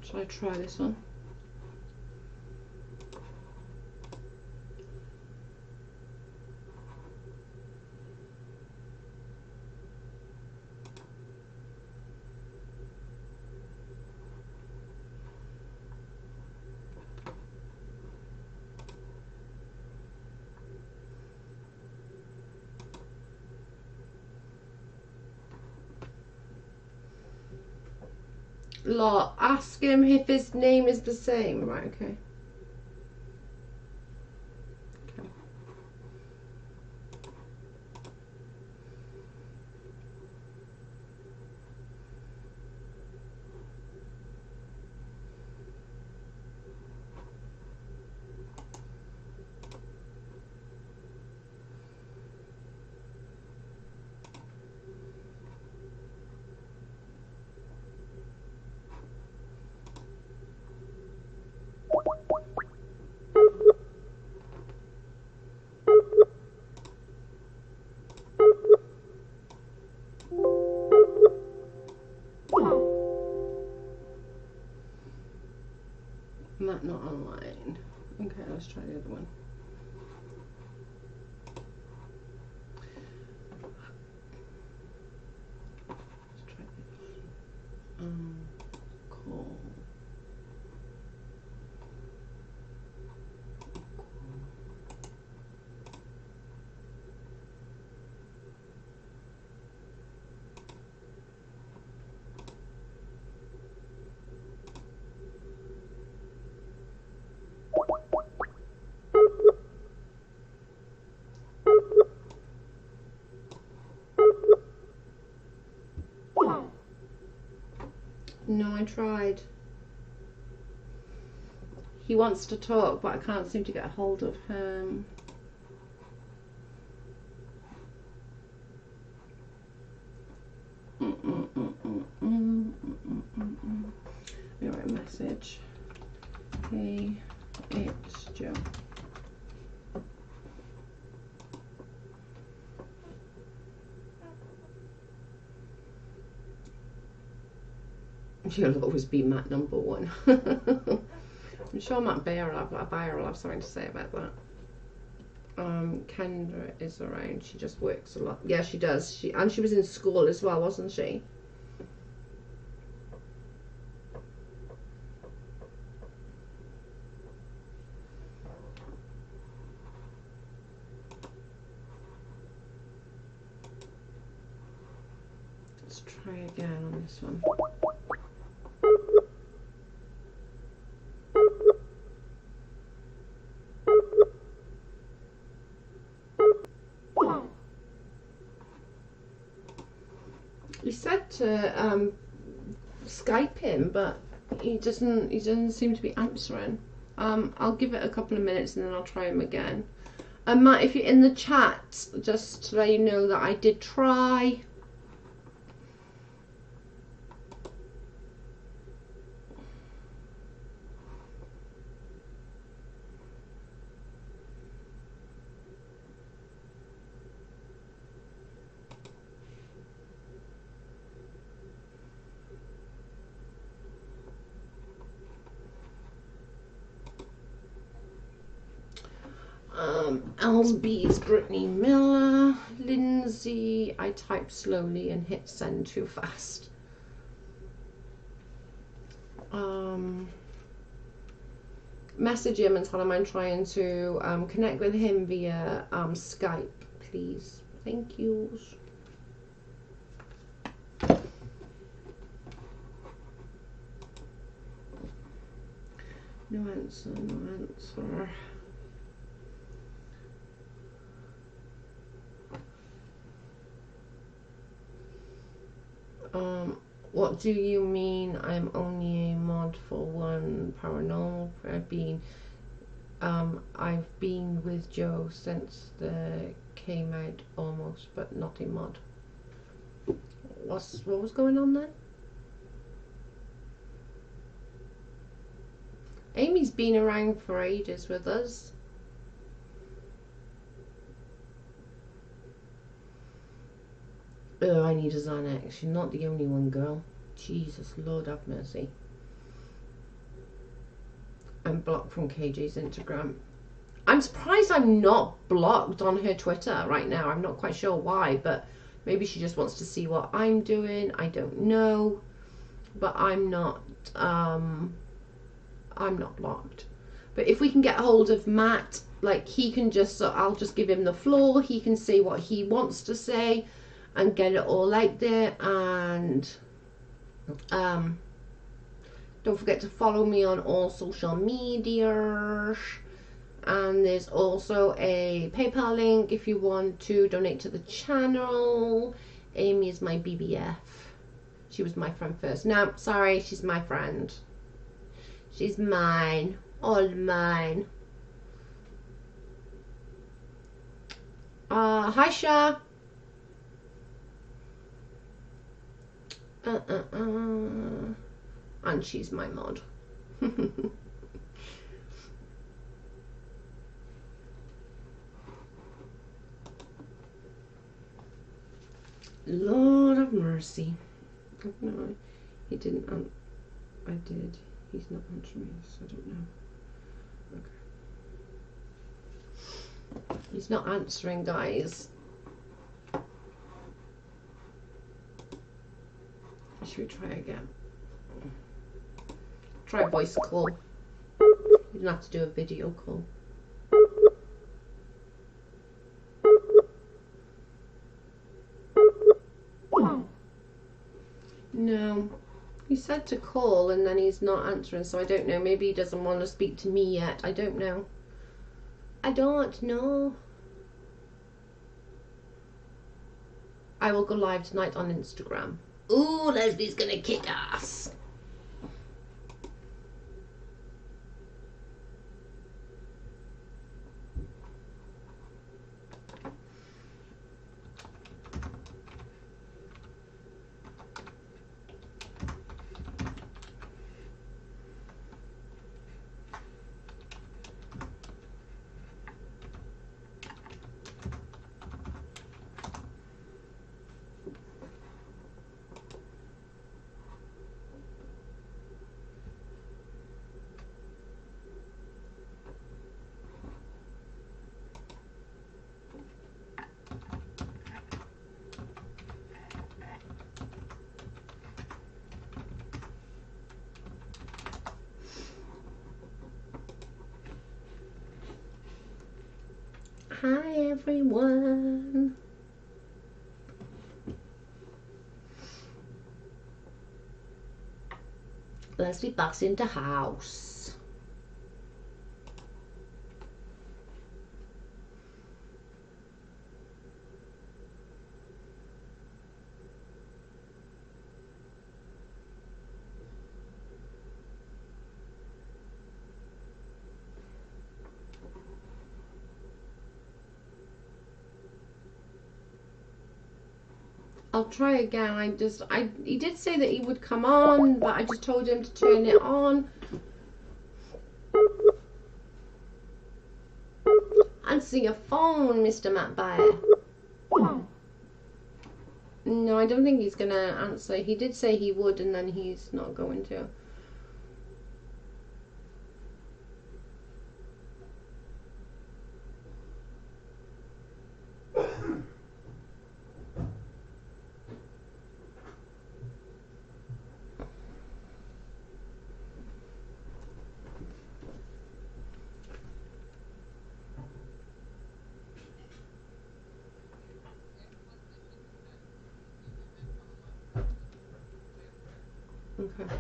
Shall I try this one? Law, ask him if his name is the same. Right, okay. Matt not online. Okay, let's try the other one. Let's try this. Cool. No, I tried. He wants to talk, but I can't seem to get a hold of him. Let me write a message. Hey, it's Joe. You'll always be Matt number one. I'm sure Matt Baer will have something to say about that. Kendra is around. She just works a lot. Yeah, she does. She was in school as well, wasn't she? try again on this one. He said to Skype him, but he doesn't seem to be answering. I'll give it a couple of minutes and then I'll try him again. Matt, if you're in the chat, just to let you know that I did try. Elsby's Brittany Miller, Lindsay, I type slowly and hit send too fast. Message him and tell him I'm trying to connect with him via Skype, please. Thank you. No answer, no answer. What do you mean I'm only a mod for one paranormal? I've been with Joe since the came out almost, but not a mod. What was going on then? Amy's been around for ages with us. Oh, I need a Xanax. You're not the only one, girl. Jesus, Lord have mercy. I'm blocked from KJ's Instagram. I'm surprised I'm not blocked on her Twitter right now. I'm not quite sure why, but maybe she just wants to see what I'm doing. I don't know. But I'm not blocked. But if we can get hold of Matt, like he can just, I'll just give him the floor. He can say what he wants to say and get it all out there. And don't forget to follow me on all social media. And there's also a PayPal link if you want to donate to the channel. Amy is my BBF. She was my friend first. No, sorry, she's my friend. She's mine. All mine. Hi, Sha. And she's my mod. Lord of mercy. No, he didn't. I did. He's not answering me, so I don't know. Okay. He's not answering, guys. Should we try again? Try voice call. You don't have to do a video call. No. He said to call and then he's not answering, so I don't know. Maybe he doesn't want to speak to me yet. I don't know. I don't know. I will go live tonight on Instagram. Ooh, Leslie's gonna kick ass. Hi everyone. Leslie backs into house. I'll try again. He did say that he would come on, but I just told him to turn it on. Answer your phone, Mr. Matt Baer. No, I don't think he's gonna answer. He did say he would, and then he's not going to. Okay.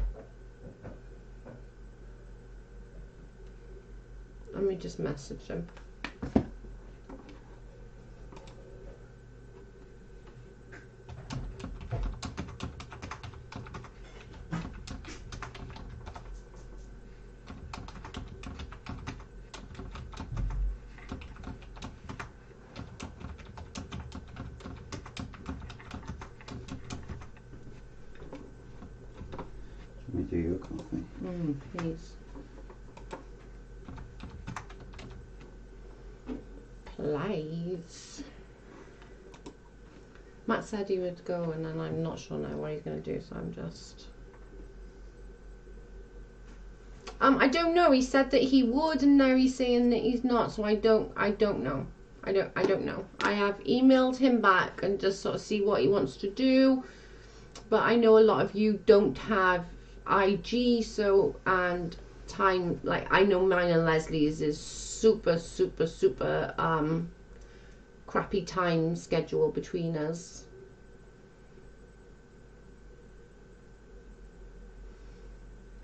Let me just message him. Let me do your coffee. Please. Please. Matt said he would go, and then I'm not sure now what he's going to do, so I'm just... I don't know. He said that he would, and now he's saying that he's not, so I don't know. I don't know. I have emailed him back and just sort of see what he wants to do, but I know a lot of you don't have IG, so, and time, like, I know mine and Leslie's is super crappy time schedule between us.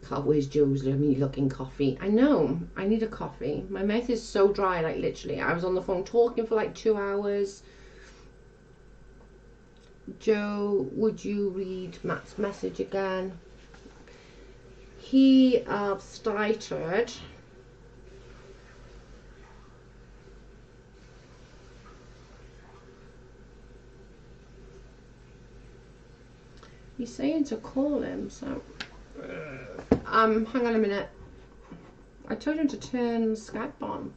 God, where's Joe's yummy looking coffee? I know, I need a coffee. My mouth is so dry, like literally. I was on the phone talking for like 2 hours. Joe, would you read Matt's message again? He started. He's saying to call him, so hang on a minute. I told him to turn Skype on.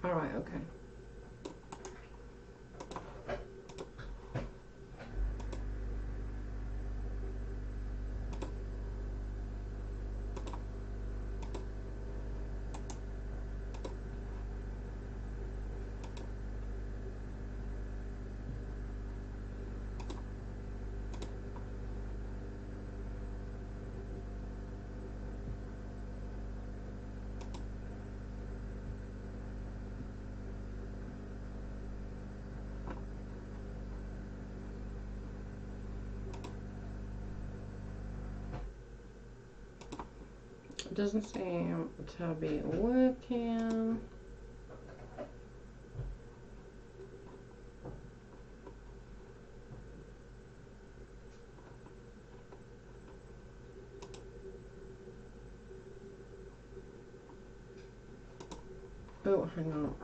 All right, okay. It doesn't seem to be working. Oh, hang on.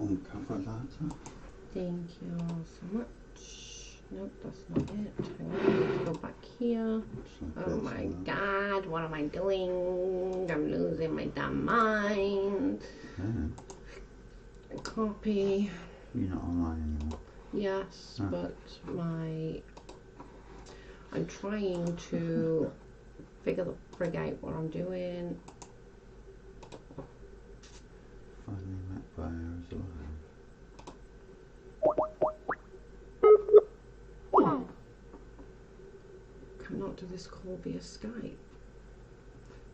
phone cover that. Thank you so much. Nope, that's not it. Hang on, let's go back here. Oh my god, what am I doing? I'm losing my damn mind. Yeah. Copy. You're not online anymore. Yes, but I'm trying to figure out what I'm doing. Finally, Matt Baer is alive. Cannot do this call via Skype.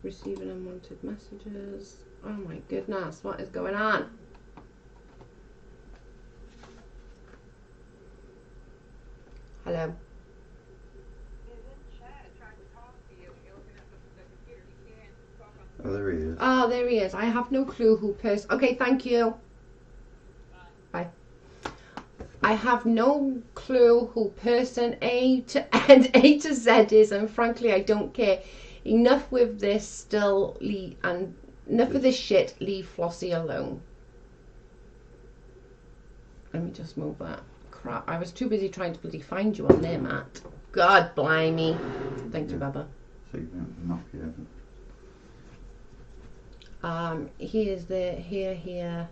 Receiving unwanted messages. Oh my goodness, what is going on? Hello. Oh, there he is. Oh, there he is. I have no clue who Okay, thank you. Bye. I have no clue who person A to Z is, and frankly, I don't care. Enough with this still, enough of this shit. Leave Flossie alone. Let me just move that. Crap, I was too busy trying to bloody find you on there, Matt. God blimey. Thank you, Baba. So you don't knock it over. He is there, here.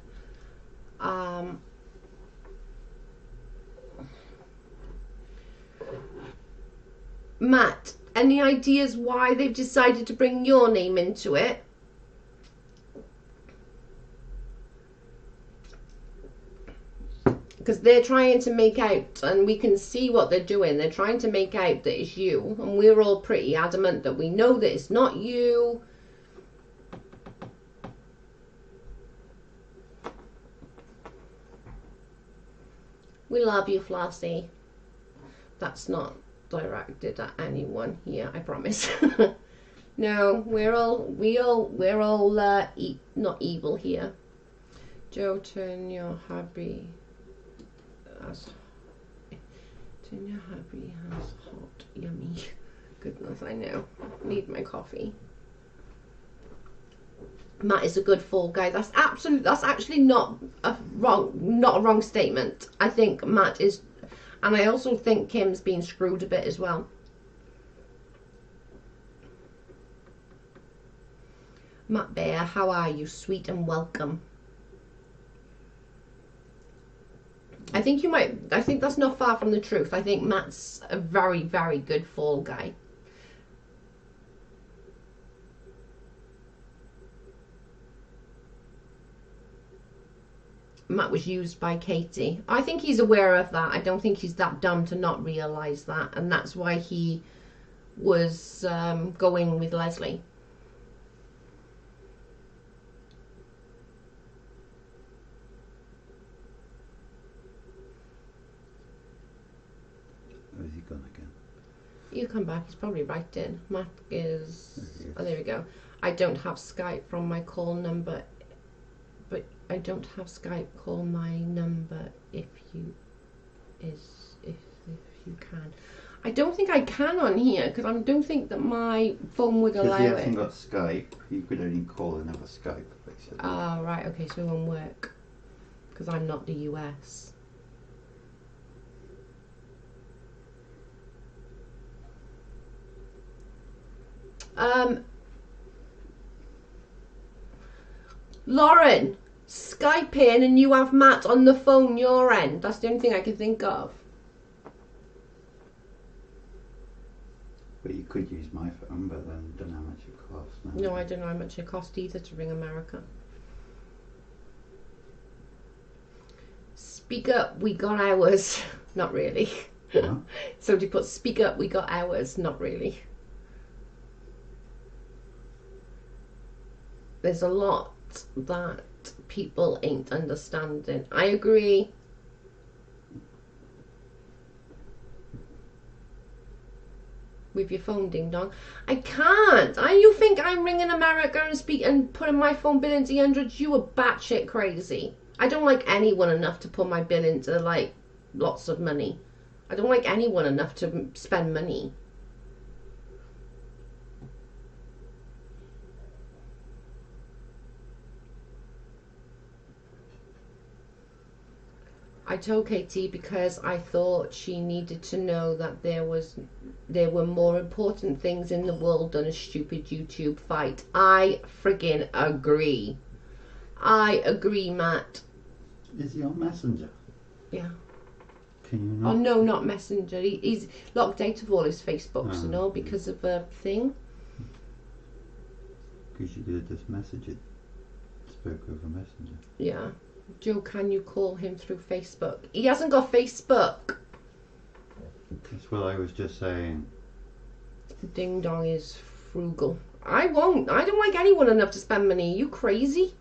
Matt, any ideas why they've decided to bring your name into it? Because they're trying to make out, and we can see what they're doing, they're trying to make out that it's you, and we're all pretty adamant that we know that it's not you. We love you, Flossie. That's not directed at anyone here, I promise. No, we're all not evil here. Joe, turn your hubby as hot, yummy. Goodness, I know. Need my coffee. Matt is a good fall guy. That's actually not a wrong statement. I think Matt is, and I also think Kim's been screwed a bit as well. Matt Baer, how are you? Sweet and welcome. I think that's not far from the truth. I think Matt's a very, very good fall guy. Matt was used by Katie. I think he's aware of that. I don't think he's that dumb to not realise that, and that's why he was going with Leslie. Where's he gone again? You come back. He's probably right in. Matt is. Oh, there we go. I don't have Skype from my call number. But I don't have Skype. Call my number if you can. I don't think I can on here because I don't think that my phone would allow it. Because he hasn't got Skype, you could only call another Skype, basically. Oh, right, okay, so it won't work because I'm not the US. Lauren, Skype in and you have Matt on the phone your end. That's the only thing I can think of. But you could use my phone, but then don't know how much it costs. No, I don't know how much it costs either to ring America. Speak up, we got ours. Not really. Huh? Somebody put speak up, we got ours. Not really. There's a lot that people ain't understanding. I agree. With your phone, ding dong. I can't. You think I'm ringing America and putting my phone bill into hundreds? You are batshit crazy. I don't like anyone enough to put my bill into like lots of money. I don't like anyone enough to spend money. told Katie because I thought she needed to know that there were more important things in the world than a stupid YouTube fight. I friggin' agree. I agree, Matt. Is he on Messenger? Yeah. Can you not? Oh no, not Messenger. He's locked out of all his Facebooks and all because of a thing. Because you could have just messaged it. Spoke over Messenger. Yeah. Joe, can you call him through Facebook? He hasn't got Facebook. That's what I was just saying. Ding dong is frugal. I won't. I don't like anyone enough to spend money. Are you crazy?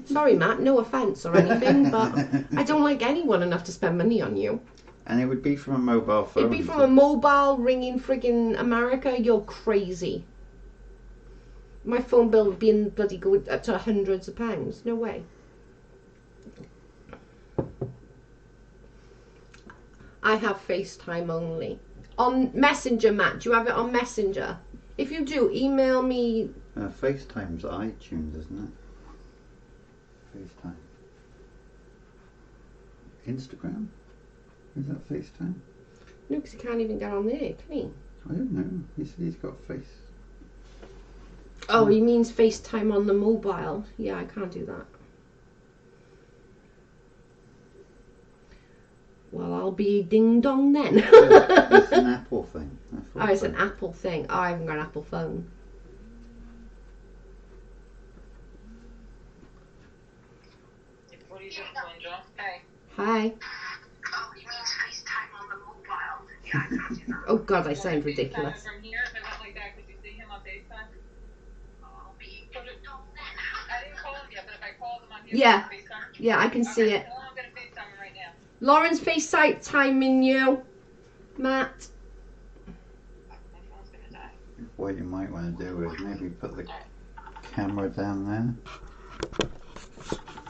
Sorry, Matt. No offense or anything, but I don't like anyone enough to spend money on you. And it would be from a mobile phone. It'd be from a mobile ringing friggin' America. You're crazy. My phone bill would be in bloody go up to hundreds of pounds. No way. I have FaceTime only. On Messenger, Matt, do you have it on Messenger? If you do, email me. FaceTime's iTunes, isn't it? FaceTime. Instagram? Is that FaceTime? No, because he can't even get on there, can he? I don't know. He said he's got face. Oh, he means FaceTime on the mobile. Yeah, I can't do that. Well, I'll be ding dong then. It's an Apple thing. Oh, it's an Apple thing. Oh, I haven't got an Apple phone. What are you doing, John? Hey. Hi. Oh, he means FaceTime on the mobile. Yeah, I can't do that. Oh God, I sound ridiculous. From here, if I went like that, could you see him on FaceTime? I'll be ding dong then. I didn't call him yet, but if I called him on here, Yeah. FaceTime? Yeah, I can see it. Well, I'm gonna FaceTime him right now. Lauren's FaceTiming you, Matt. My phone's gonna die. What you might want to do is maybe put the camera down there.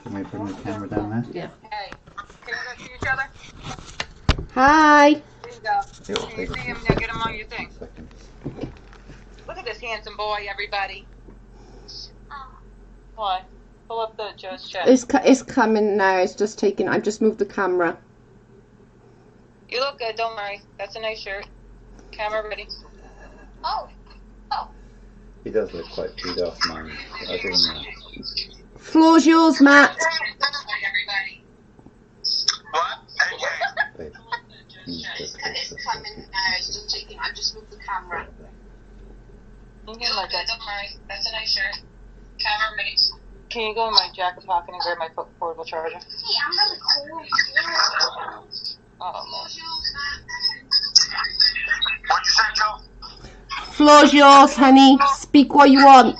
Can we bring the camera down there? Yeah. Hey, can we go see each other? Hi. There you go. Can you see him? Now get him on your thing. Second. Look at this handsome boy, everybody. What? Pull up the Joe's chat. It's coming now. It's just taking. I've just moved the camera. You look good, don't worry. That's a nice shirt. Camera ready. Oh. He does look quite peed off, man. Other than that. Floor's yours, Matt. Everybody. What? Babe, It's coming now. It's just taking. I've just moved the camera. You look good, don't worry. That's a nice shirt. Camera ready. Can you go in my jacket pocket and grab my portable charger? Hey, I'm really cool. Oh, man. What'd you say, Joe? Floor's yours, honey. Speak what you want.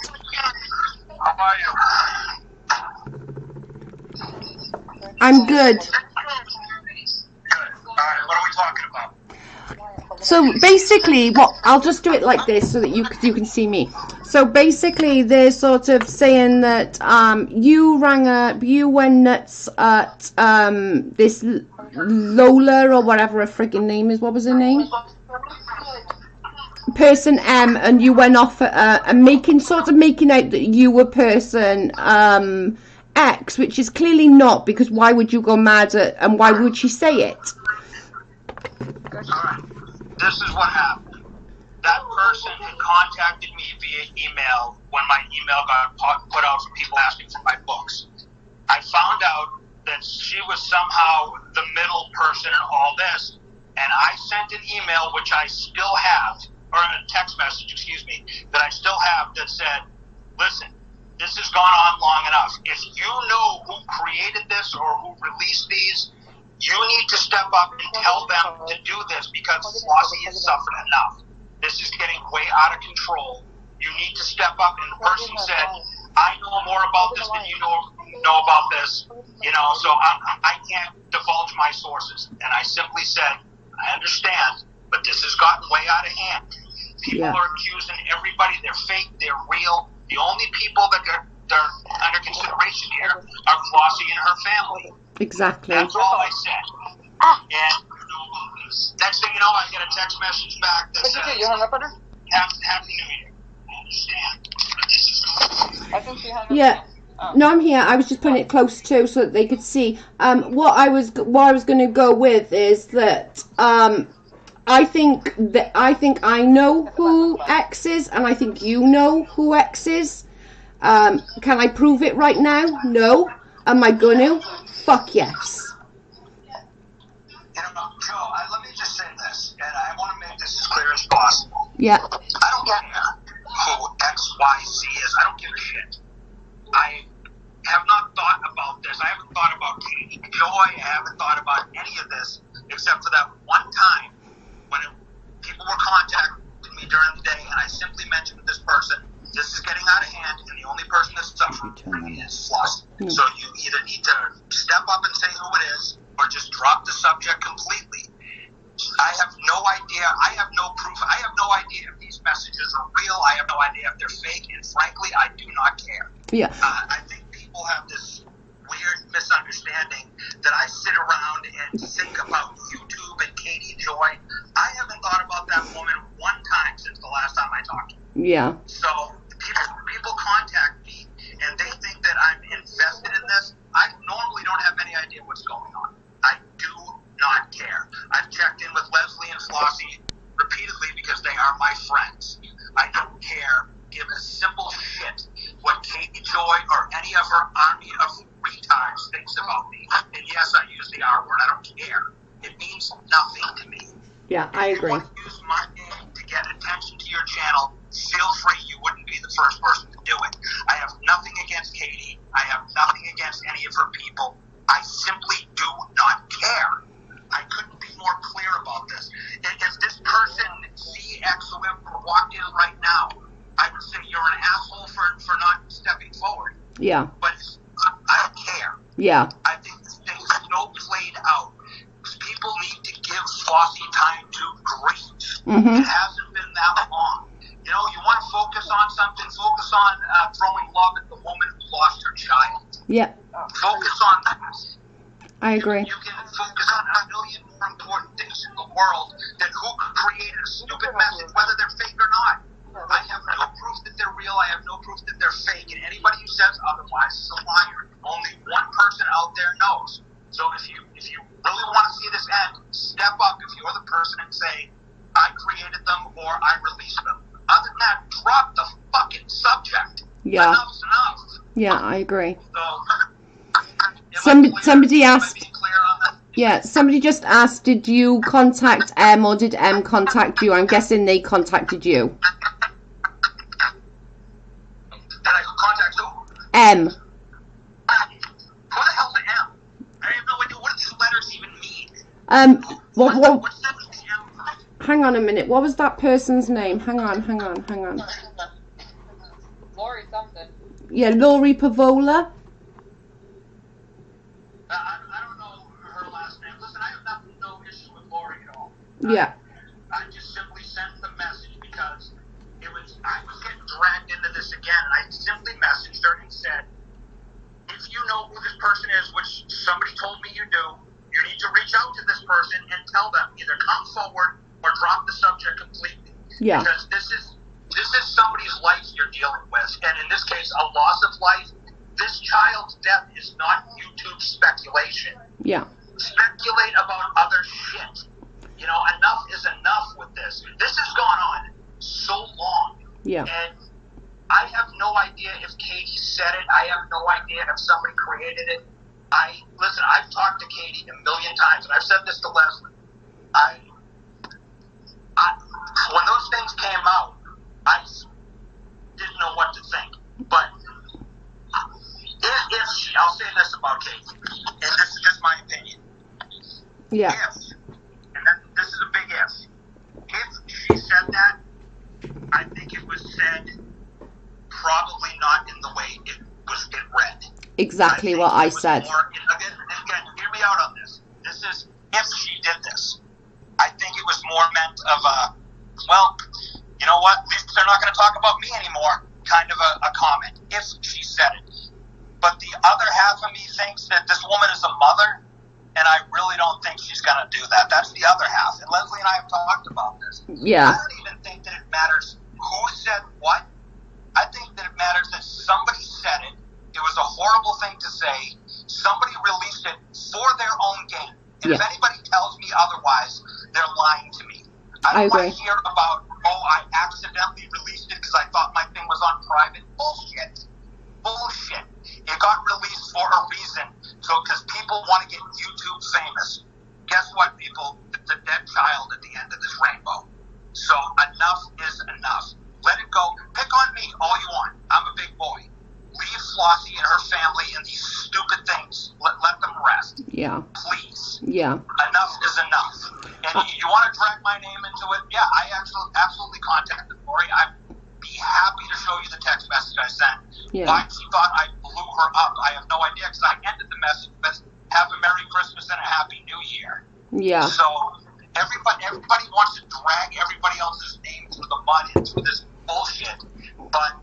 How are you? I'm good. Good. Alright, what are we talking about? So basically, I'll just do it like this so that you can see me. So basically, they're sort of saying that you went nuts at this Lola or whatever her friggin' name is. What was her name? Person M, and you went off at and making out that you were person X, which is clearly not, because why would you go mad at, and why would she say it? Alright, this is what happened. That person had contacted me via email when my email got put out for people asking for my books. I found out that she was somehow the middle person in all this, and I sent an email, which I still have, or a text message, that I still have, that said, listen, this has gone on long enough. If you know who created this or who released these, you need to step up and tell them to do this, because Flossie has suffered enough. This is getting way out of control. You need to step up. And the person said, I know more about this than you know about this. You know, so I can't divulge my sources. And I simply said, I understand, but this has gotten way out of hand. People are accusing everybody. They're fake. They're real. The only people that are under consideration here are Flossie and her family. Exactly. That's all I said. And next thing you know, I get a text message back that says, you hung up on her? Happy New Year. I understand. But this is I think she hung up. Yeah. No, I'm here. I was just putting it close too so that they could see. What I was going to go with is that I think I know who X is, and I think you know who X is. Can I prove it right now? No. Am I gonna? Fuck yes. You know, Joe, let me just say this, and I want to make this as clear as possible. Yeah. I don't care who XYZ is. I don't give a shit. I have not thought about this. I haven't thought about Katie Joy. I haven't thought about any of this except for that one time when people were contacting me during the day, and I simply mentioned to this person, this is getting out of hand, and the only person that's suffering is Floss. So you either need to step up and say who it is, or just drop the subject completely. I have no idea. I have no proof. I have no idea if these messages are real. I have no idea if they're fake, and frankly, I do not care. Yeah. I think people have this weird misunderstanding that I sit around and think about YouTube and Katie Joy. I haven't thought about that woman one time since the last time I talked to her. Yeah. So people contact me and they think that I'm invested in this. I normally don't have any idea what's going on. I do not care. I've checked in with Leslie and Flossie repeatedly because they are my friends. I don't care. Give a simple shit what Katie Joy or any of her army of retards thinks about me. And yes, I use the R word. I don't care. It means nothing to me. Yeah, I agree. If you want to use my name to get attention to your channel, feel free. You wouldn't be the first person to do it. I have nothing against Katie. I have nothing against any of her people. I simply do not care. I couldn't be more clear about this. If this person, CX, whoever walked in right now, I would say you're an asshole for not stepping forward. Yeah. But I don't care. Yeah. I think this thing is so played out. People need to give Flossie time to grieve. It hasn't been that long. You know, you want to focus on something, focus on throwing love at the woman who lost her child. Yeah. Focus on that. I agree. You can focus on a million more important things in the world than who created a stupid message, whether they're fake or not. I have no proof that they're real. I have no proof that they're fake. And anybody who says otherwise is a liar. Only one person out there knows. So if you really want to see this end, step up if you're the person and say, I created them or I released them. Other than that, drop the fucking subject. Yeah. Enough's enough. Yeah, I agree. So, somebody asked. Yeah, somebody just asked, did you contact M or did M contact you? I'm guessing they contacted you. Did I contact who? M. Who the hell's an M? I have no idea. What do these letters even mean? What? What's that with the M? Hang on a minute. What was that person's name? Hang on. Lori something. Yeah, Lori Pavola. I don't know her last name. Listen, I have no issue with Lori at all. Yeah. I just simply sent the message because I was getting dragged into this again, and I simply messaged her and said, if you know who this person is, which somebody told me you do, you need to reach out to this person and tell them either come forward or drop the subject completely. Yeah. Because this is somebody's life you're dealing with, and in this case, a loss of life. This child's death is not YouTube speculation. Yeah. Speculate about other shit. You know, enough is enough with this. This has gone on so long. Yeah. And I have no idea if Katie said it. I have no idea if somebody created it. Listen, I've talked to Katie a million times, and I've said this to Leslie. When those things came out, I didn't know what to think. But I'll say this about Katie, and this is just my opinion. Yeah. If, and this is a big if she said that, I think it was said probably not in the way it read. Exactly what I said. Again, hear me out on this. This is if she did this. I think it was more meant of well, you know what? At least they're not going to talk about me anymore. Kind of a comment. If she said it. But the other half of me thinks that this woman is a mother, and I really don't think she's going to do that. That's the other half. And Leslie and I have talked about this. Yeah. I don't even think that it matters who said what. I think that it matters that somebody said it. It was a I don't agree. want to hear about, oh, I accidentally released it because I thought my thing was on private. Bullshit. Bullshit. It got released for a reason. So, because people want to get YouTube famous. Guess what, people? It's a dead child at the end of this rainbow. So, enough is enough. Let it go. Pick on me all you want. I'm a big boy. Leave Flossie and her family and these stupid things. Let them rest. Yeah. Please. Yeah. Enough is enough. And you want to drag my name into it? Yeah, I absolutely contacted Lori. I'd be happy to show you the text message I sent. Yeah. Why she thought I blew her up, I have no idea, because I ended the message with "Have a Merry Christmas and a Happy New Year." Yeah. So everybody wants to drag everybody else's name through the mud and through this bullshit. But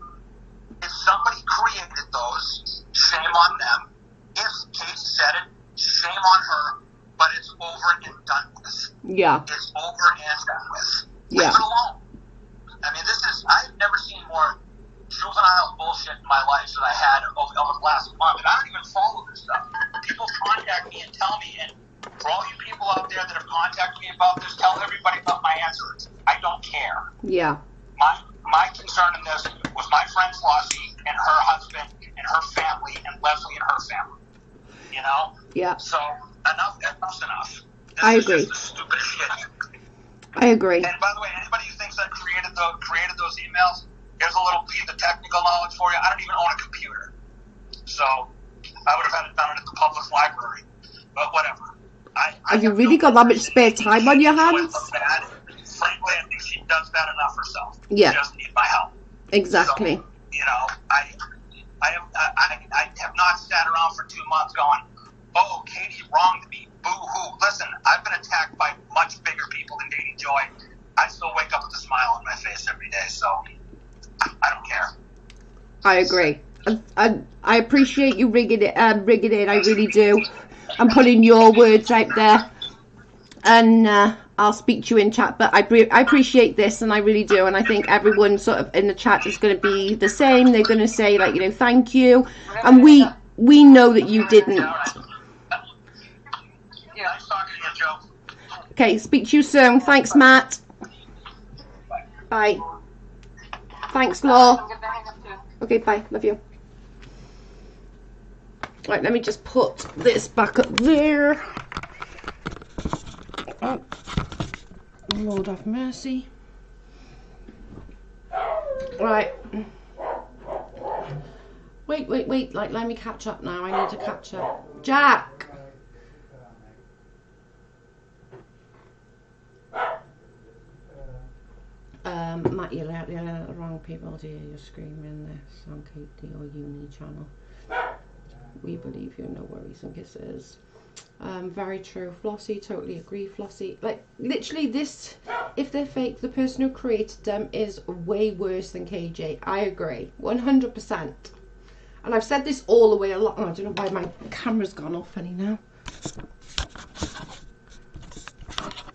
if somebody created those, shame on them. If Kate said it, shame on her. But it's over and done with. Yeah. It's over and done with. Yeah. Leave it alone. I mean, I've never seen more juvenile bullshit in my life than I had over the last month. And I don't even follow this stuff. People contact me and tell me, and for all you people out there that have contacted me about this, tell everybody about my answers. I don't care. Yeah. My concern in this was my friend Flossie and her husband and her family and Leslie and her family. You know? Yeah. So enough's enough. I agree. This is just the stupidest shit. I agree. And by the way, anybody who thinks I created those emails, here's a little piece of technical knowledge for you. I don't even own a computer, so I would have had it done at the public library. But whatever. Have you really got that much spare time on your hands? Frankly, I think she does that enough herself. Yeah. She doesn't need my help. Exactly. So, you know, I have not sat around for 2 months going, oh, Katie wronged me. Boo-hoo. Listen, I've been attacked by much bigger people than Katie Joy. I still wake up with a smile on my face every day, so I don't care. I agree. I appreciate you rigging it in. I really do. I'm putting your words out there, and I'll speak to you in chat. But I appreciate this, and I really do. And I think everyone sort of in the chat is going to be the same. They're going to say, like, you know, thank you, and we know that you didn't. Yeah, nice talking to you, Joe. Okay, speak to you soon. Thanks, Matt. Bye. Thanks, Law. Okay, bye. Love you. Right, let me just put this back up there. Oh, Lord have mercy. Right. Wait. Like, let me catch up now. I need to catch up. Jack! Matt, you're the wrong people, dear. You're screaming this on Katie or Uni channel. We believe you, no worries and kisses. Very true, Flossie, totally agree, Flossie. Like, literally this, if they're fake, the person who created them is way worse than KJ. I agree, 100%. And I've said this all the way along. Oh, I don't know why my camera's gone off funny now.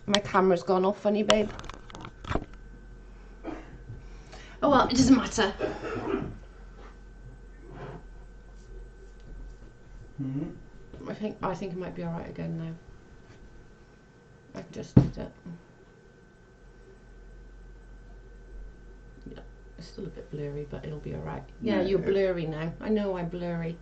My camera's gone off funny, babe. Oh well, it doesn't matter. I think it might be alright again now. I just did it. Yeah, it's still a bit blurry, but it'll be alright. Yeah, you're blurry now. I know I'm blurry.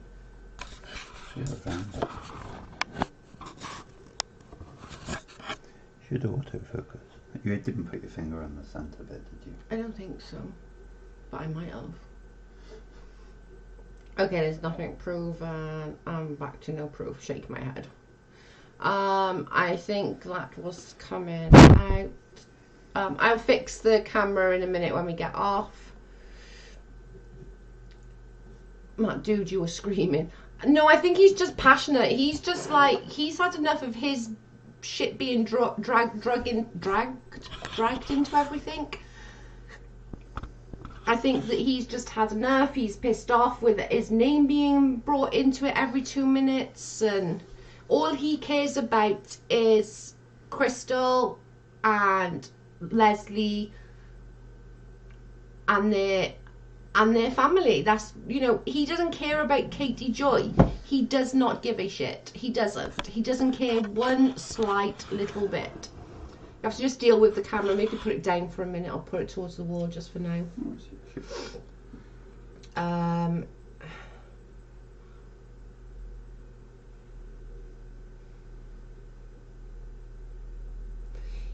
Should autofocus. You didn't put your finger on the centre bit, did you? I don't think so, but I might have. Okay, there's nothing proven. I'm back to no proof. Shake my head. I think that was coming out. I'll fix the camera in a minute when we get off. Matt, dude, you were screaming. No, I think he's just passionate. He's just like, he's had enough of his shit being dragged into everything. I think that he's just had enough. He's pissed off with his name being brought into it every 2 minutes, and all he cares about is Crystal and Leslie and their family. That's, you know, he doesn't care about Katie Joy. He does not give a shit. He doesn't care one slight little bit. have to just deal with the camera. Maybe put it down for a minute. I'll put it towards the wall just for now.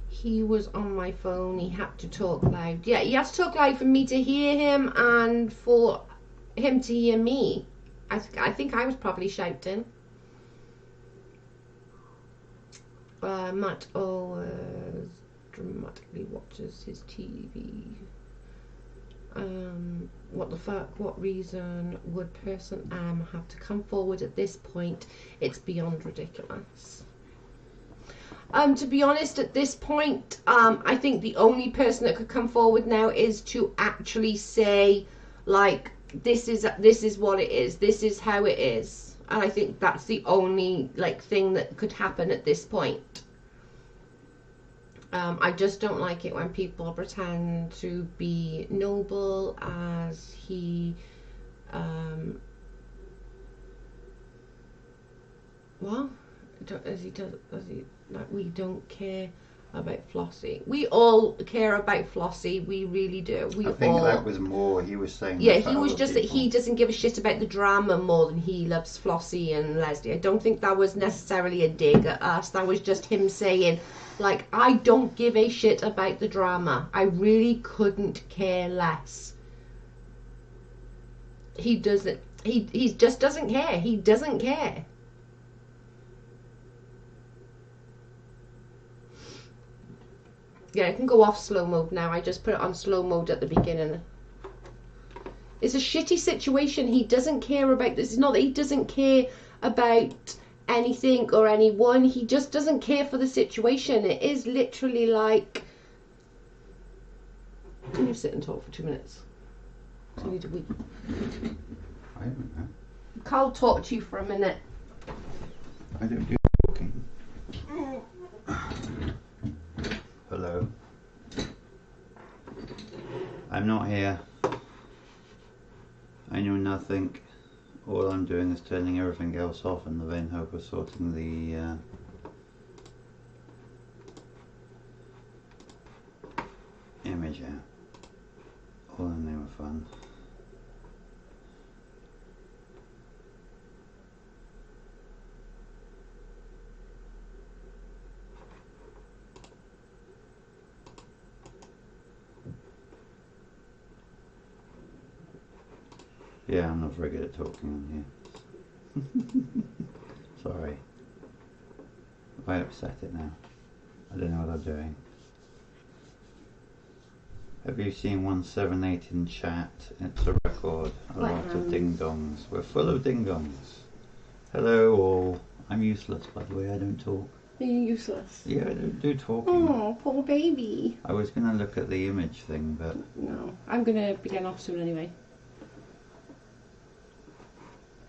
He was on my phone. He had to talk loud. Yeah, he has to talk loud for me to hear him and for him to hear me. I think I was probably shouting. Matt always dramatically watches his TV. What the fuck? What reason would person M have to come forward at this point? It's beyond ridiculous. To be honest, at this point, I think the only person that could come forward now is to actually say, like, this is what it is. This is how it is. And I think that's the only, like, thing that could happen at this point. I just don't like it when people pretend to be noble, as he, well, as he like, we don't care about Flossie. We all care about Flossie. We really do. I think that was more. He was saying. Yeah, he was just that he doesn't give a shit about the drama more than he loves Flossie and Leslie. I don't think that was necessarily a dig at us. That was just him saying, like, I don't give a shit about the drama. I really couldn't care less. He doesn't. He just doesn't care. He doesn't care. Yeah, it can go off slow mode now. I just put it on slow mode at the beginning. It's a shitty situation. He doesn't care about this. It's not that he doesn't care about anything or anyone. He just doesn't care for the situation. It is literally like... Can you sit and talk for 2 minutes? I need a wee. I don't know. Carl, talk to you for a minute. I don't do talking. Hello. I'm not here. I know nothing. All I'm doing is turning everything else off in the vain hope of sorting the image out. All in the name of fun. Yeah, I'm not very good at talking on here. Sorry. If I upset it now. I don't know what I'm doing. Have you seen 178 in chat? It's a record. A lot of ding-dongs. We're full of ding-dongs. Hello all. I'm useless, by the way. I don't talk. Are you useless? Yeah, I don't do talking. Oh, poor baby. I was going to look at the image thing, but... No. I'm going to be getting off soon anyway.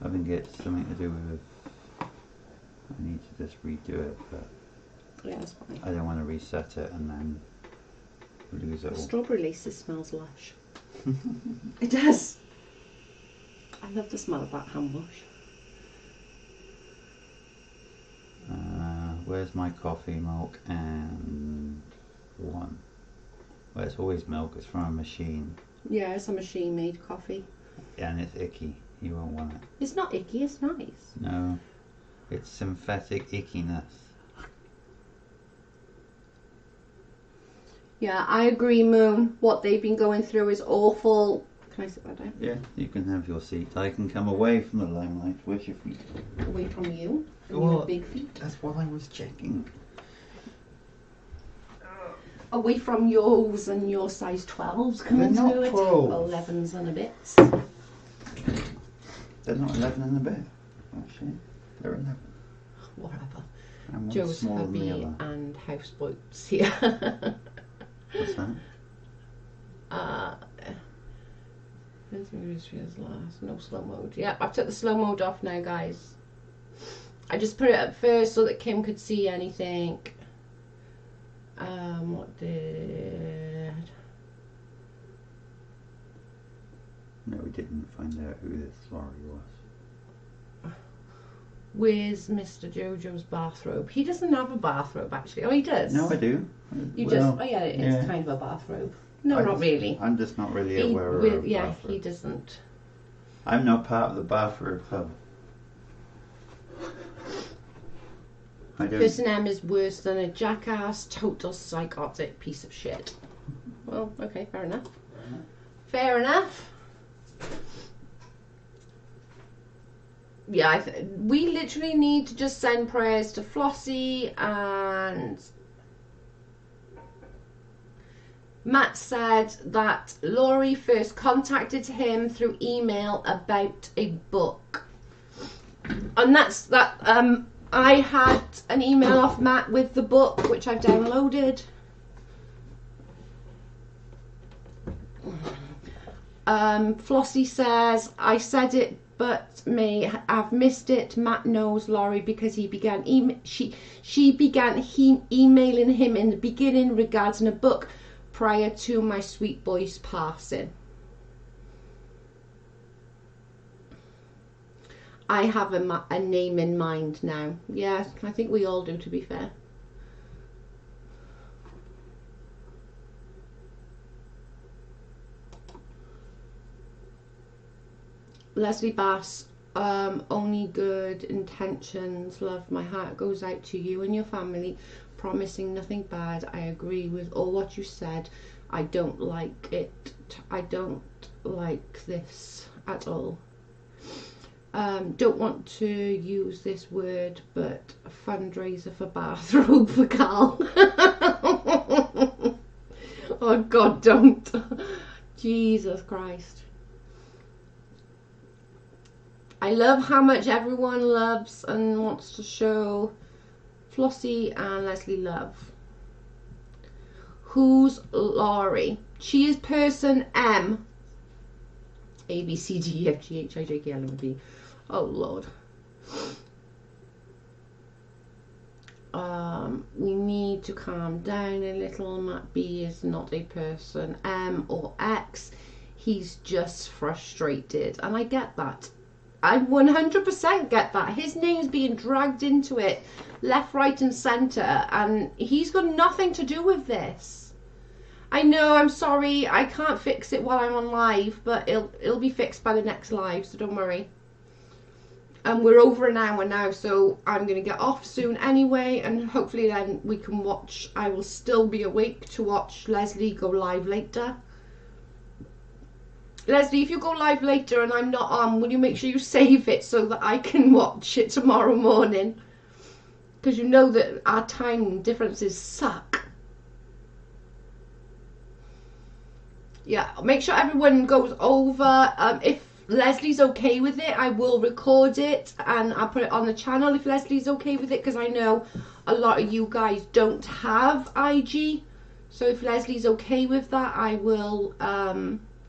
I think it's something to do with... I need to just redo it, but... Yeah, that's fine. I don't want to reset it and then lose it all. Strawberry laces smells lush. It does. I love the smell of that hand wash. Where's my coffee, milk, and one? Well, it's always milk. It's from a machine. Yeah, it's a machine-made coffee. And it's icky. You won't want it. It's not icky. It's nice. No, it's synthetic ickiness. Yeah, I agree, Moon. What they've been going through is awful. Can I sit that down? Yeah, you can have your seat. I can come away from the limelight. Where's your feet? Away from you? From Well, your big feet? That's what I was checking. Away from yours and your size 12s coming They're not through it. 12s. 11s and a bit. They're not 11 and a bit. Actually, they're 11. Whatever. And one's Joe's smaller than the hubby other. and houseboats here. What's that? Last. No slow mode. Yeah, I've took the slow mode off now, guys. I just put it up first so that Kim could see anything. What did... No, we didn't find out who this lorry was. Where's Mr. Jojo's bathrobe? He doesn't have a bathrobe, actually. Oh, he does? No, I do. You Well, just... Oh, yeah, it's kind of a bathrobe. No, not really. I'm just not really aware of Yeah, bathrobe. he doesn't. I'm not part of the bathrobe club. I don't... Person M is worse than a jackass, total psychotic piece of shit. Well, okay, fair enough. Fair enough. Yeah, we literally need to just send prayers to Flossie. And Matt said that Laurie first contacted him through email about a book. And that's that. I had an email off Matt with the book, which I've downloaded. Flossie says, I said it but may have missed it. Matt knows Laurie because he began she began emailing him in the beginning regarding a book prior to my sweet boy's passing. I have a name in mind now. Yes, I think we all do, to be fair. Leslie Bass, only good intentions, love. My heart goes out to you and your family, promising nothing bad. I agree with all what you said. I don't like it. I don't like this at all. Don't want to use this word, but a fundraiser for bathrobe for Carl. Oh God, don't. Jesus Christ. I love how much everyone loves and wants to show Flossie and Leslie love. Who's Laurie? She is person M. A, B, C, D, E, F, G, H, I, J, K, L, M, N, P. Oh, Lord. We need to calm down a little. Matt B is not a person M or X. He's just frustrated. And I get that. I 100% get that. His name's being dragged into it left, right and centre, and he's got nothing to do with this. I know, I'm sorry, I can't fix it while I'm on live, but it'll be fixed by the next live, so don't worry. And we're over an hour now, so I'm going to get off soon anyway, and hopefully then we can watch. I will still be awake to watch Leslie go live later. Leslie, if you go live later and I'm not on, will you make sure you save it so that I can watch it tomorrow morning? Because you know that our time differences suck. Yeah, make sure everyone goes over. If Leslie's okay with it, I will record it and I'll put it on the channel if Leslie's okay with it, because I know a lot of you guys don't have IG. So if Leslie's okay with that, I will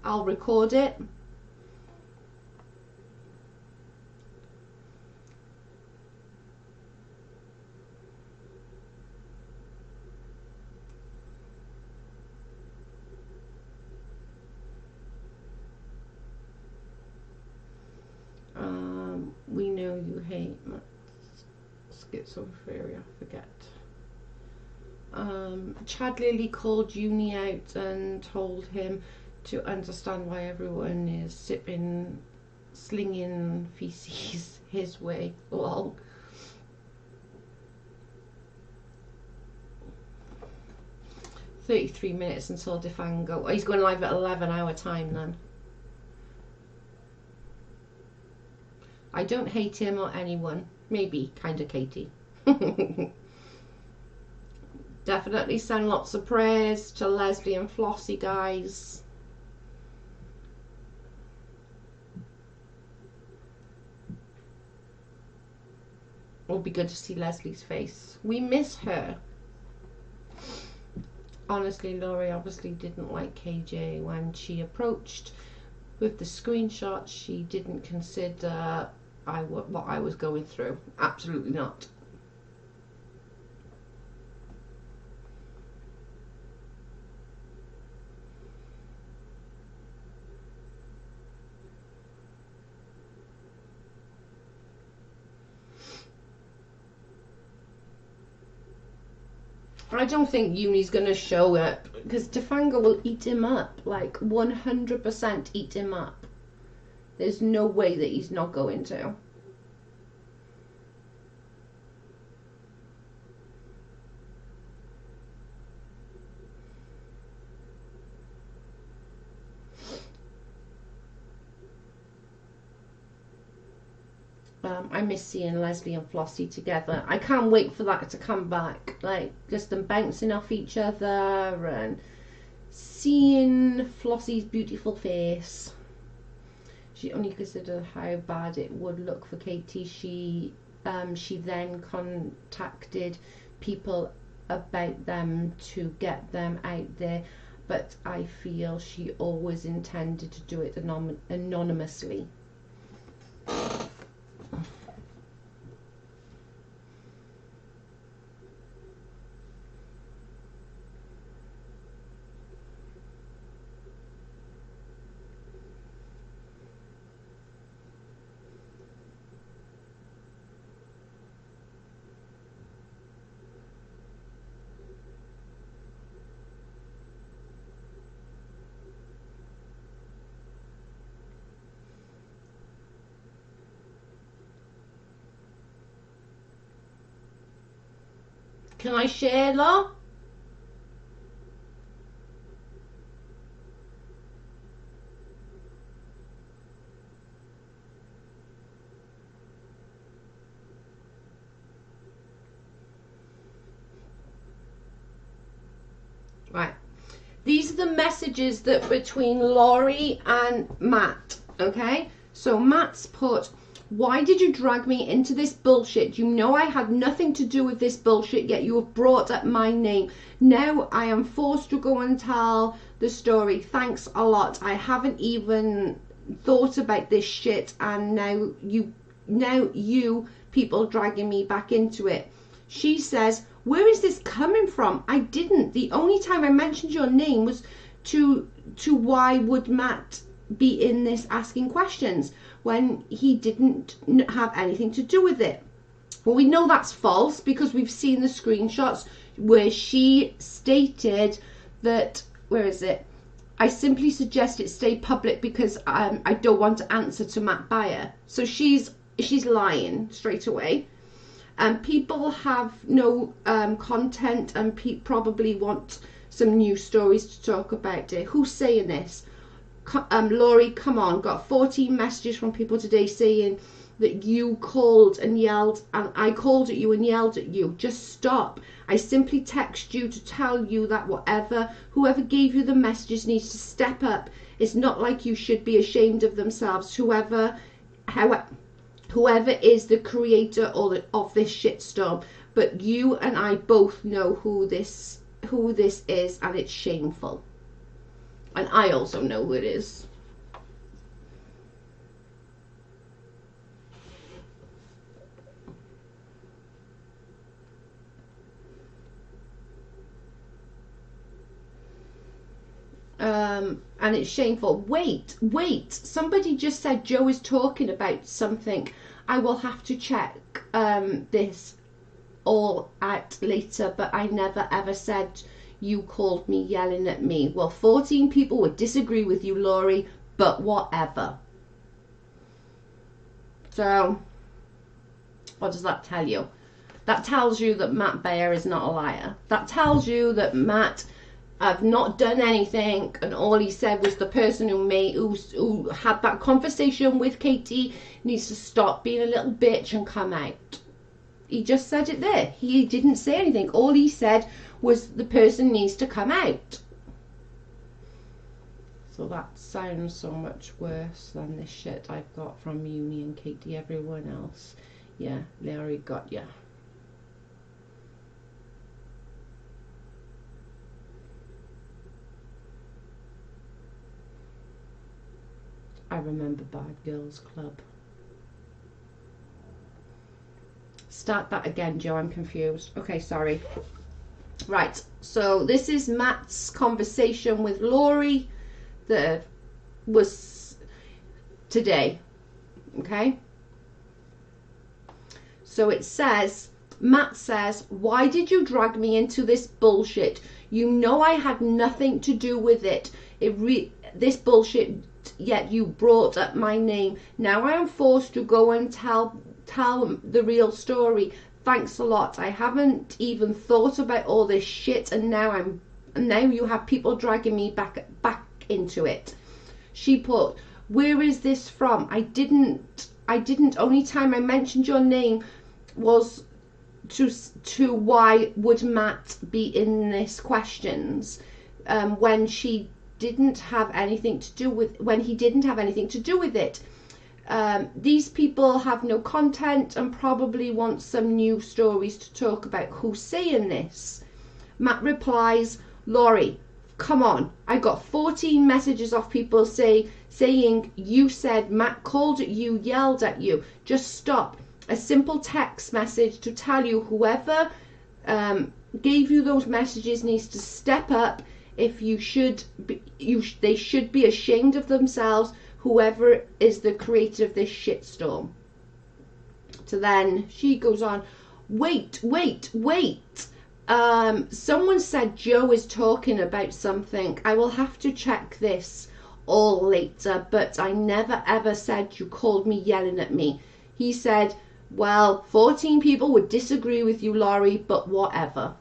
I'll record it. We know you hate schizophrenia, forget. Chad Lilly called Uni out and told him to understand why everyone is slinging feces his way. Lol. "33 minutes until Defango." Oh, he's going live at 11 hour time then. I don't hate him or anyone. Maybe, kinda Katie. Definitely send lots of prayers to Leslie and Flossie, guys. It'll be good to see Leslie's face. We miss her. Honestly, Laurie obviously didn't like KJ when she approached with the screenshots. She didn't consider what I was going through. Absolutely not. I don't think Uni's going to show up because Tafanga will eat him up, like 100% eat him up. There's no way that he's not going to. I miss seeing Leslie and Flossie together. I can't wait for that to come back. Like, just them bouncing off each other and seeing Flossie's beautiful face. She only considered how bad it would look for Katie. She then contacted people about them to get them out there. But I feel she always intended to do it anonymously. Can I share, Law? Right. These are the messages that between Laurie and Matt. Okay? So Matt's put, why did you drag me into this bullshit? You know I had nothing to do with this bullshit, yet you have brought up my name. Now I am forced to go and tell the story. Thanks a lot. I haven't even thought about this shit, and now you people dragging me back into it. She says, where is this coming from? I didn't. The only time I mentioned your name was to why would Matt be in this asking questions when he didn't have anything to do with it. Well, we know that's false because we've seen the screenshots where she stated that, where is it? I simply suggest it stay public because I don't want to answer to Matt Baer. So she's lying straight away. People have no content and probably want some news stories to talk about it. Who's saying this? Laurie, come on. Got 14 messages from people today saying that you called and yelled, and I called at you and yelled at you. Just stop. I simply text you to tell you that whoever gave you the messages needs to step up. It's not like you should be ashamed of themselves. Whoever is the creator of this shitstorm, but you and I both know who this is, and it's shameful. And I also know who it is. And it's shameful. Wait, somebody just said Joe is talking about something. I will have to check this all out later, but I never ever said you called me yelling at me. Well, 14 people would disagree with you, Laurie, but whatever. So what does that tell you? That tells you that Matt Baer is not a liar. That tells you that Matt have not done anything, and all he said was the person who had that conversation with Katie needs to stop being a little bitch and come out. He just said it there. He didn't say anything. All he said was the person needs to come out. So that sounds so much worse than this shit I've got from Uni and Katie. Everyone else, yeah, Larry got ya. I remember Bad Girls Club. Start that again, Joe. I'm confused. Okay, sorry. Right, so this is Matt's conversation with Laurie that was today. Okay, so it says, Matt says, why did you drag me into this bullshit? You know I had nothing to do with it. This bullshit, yet you brought up my name. Now I am forced to go and tell the real story. Thanks a lot. I haven't even thought about all this shit, and now you have people dragging me back into it. She put, where is this from? I didn't. Only time I mentioned your name was to why would Matt be in this questions when he didn't have anything to do with it. These people have no content and probably want some new stories to talk about. Who's saying this? Matt replies, Laurie, come on. I got 14 messages off people saying you said Matt called at you, yelled at you. Just stop. A simple text message to tell you whoever gave you those messages needs to step up. If they should be ashamed of themselves, whoever is the creator of this shitstorm. So then she goes on, wait. Someone said Joe is talking about something. I will have to check this all later, but I never ever said you called me yelling at me. He said, well, 14 people would disagree with you, Laurie, but whatever.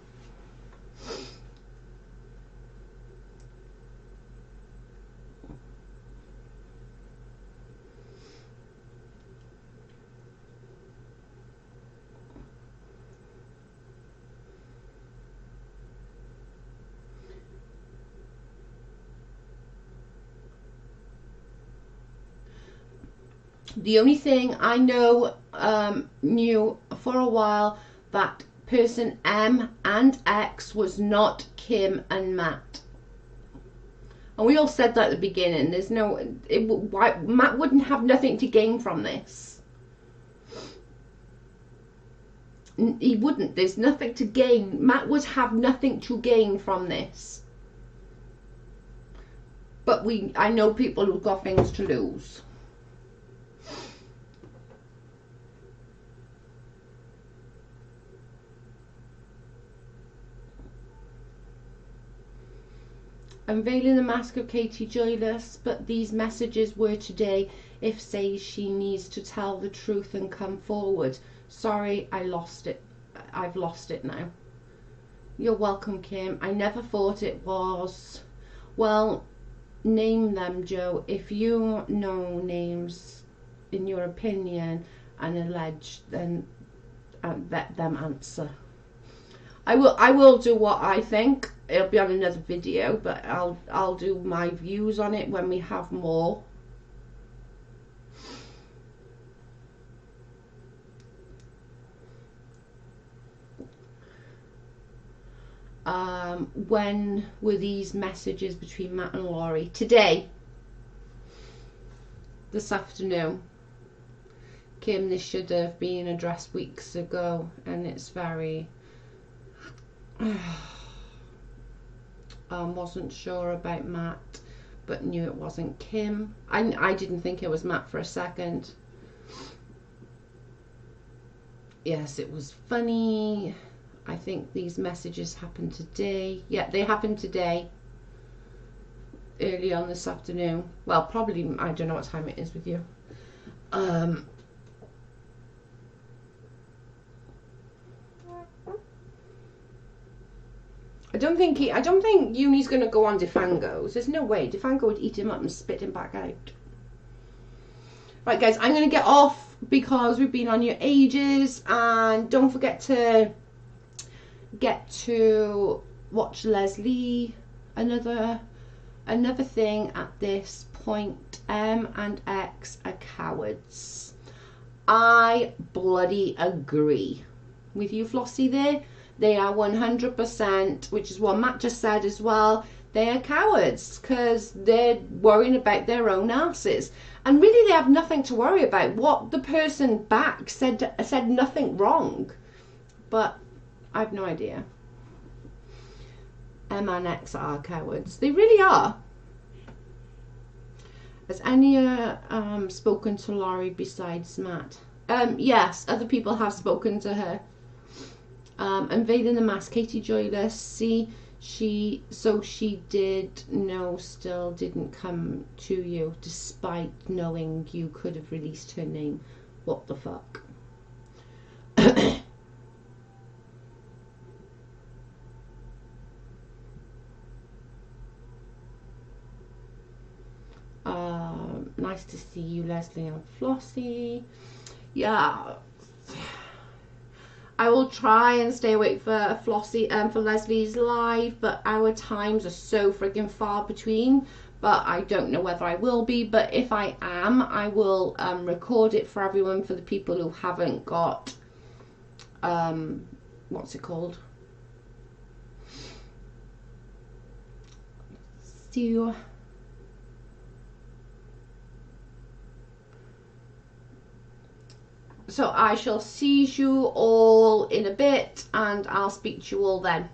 The only thing I knew for a while, that person M and X was not Kim and Matt. And we all said that at the beginning. Matt wouldn't have nothing to gain from this. He wouldn't. There's nothing to gain. Matt would have nothing to gain from this. But I know people who've got things to lose. Unveiling the mask of Katie Joyless, but these messages were today. If says she needs to tell the truth and come forward. Sorry, I lost it. I've lost it now. You're welcome, Kim. I never thought it was. Well, name them, Joe. If you know names, in your opinion, and allege, then let them answer. I will do what I think. It'll be on another video, but I'll do my views on it when we have more. When were these messages between Matt and Laurie? Today. This afternoon. Kim, this should have been addressed weeks ago, and it's very... wasn't sure about Matt, but knew it wasn't Kim. I didn't think it was Matt for a second. Yes, it was funny. I think these messages happened today. Yeah, they happened today. Early on this afternoon. Well, probably, I don't know what time it is with you. I don't think Uni's gonna go on Defango's. There's no way. Defango would eat him up and spit him back out. Right, guys, I'm gonna get off because we've been on here ages, and don't forget to watch Leslie. Another thing at this point. M and X are cowards. I bloody agree with you, Flossie. There. They are 100%, which is what Matt just said as well. They are cowards because they're worrying about their own asses. And really, they have nothing to worry about. What the person back said nothing wrong. But I have no idea. M and X are cowards. They really are. Has Anya spoken to Laurie besides Matt? Yes, other people have spoken to her. Unveiling the mask, Katie Joyless. See, she did know, still didn't come to you despite knowing you could have released her name. What the fuck? Nice to see you, Leslie and Flossie. Yeah, I will try and stay awake for Flossie for Leslie's live, but our times are so freaking far between. But I don't know whether I will be. But if I am, I will record it for everyone, for the people who haven't got what's it called? So I shall see you all in a bit, and I'll speak to you all then.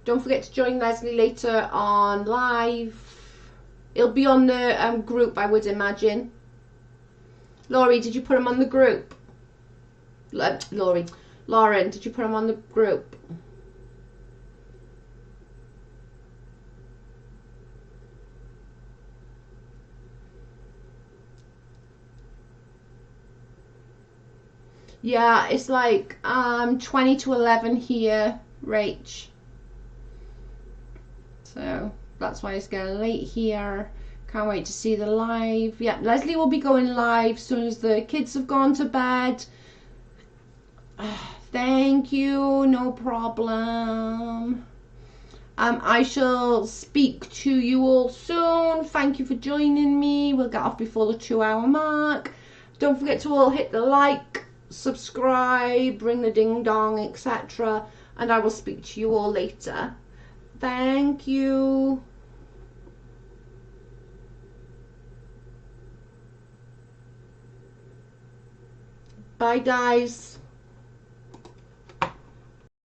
Don't forget to join Leslie later on live. It'll be on the group, I would imagine. Laurie, did you put them on the group? Lauren, did you put them on the group? Yeah, it's like 20 to 11 here, Rach. So that's why it's getting late here. Can't wait to see the live. Yeah, Leslie will be going live as soon as the kids have gone to bed. Thank you, no problem. I shall speak to you all soon. Thank you for joining me. We'll get off before the 2-hour mark. Don't forget to all hit the like, subscribe, ring the ding dong, etc. And I will speak to you all later. Thank you. Bye, guys.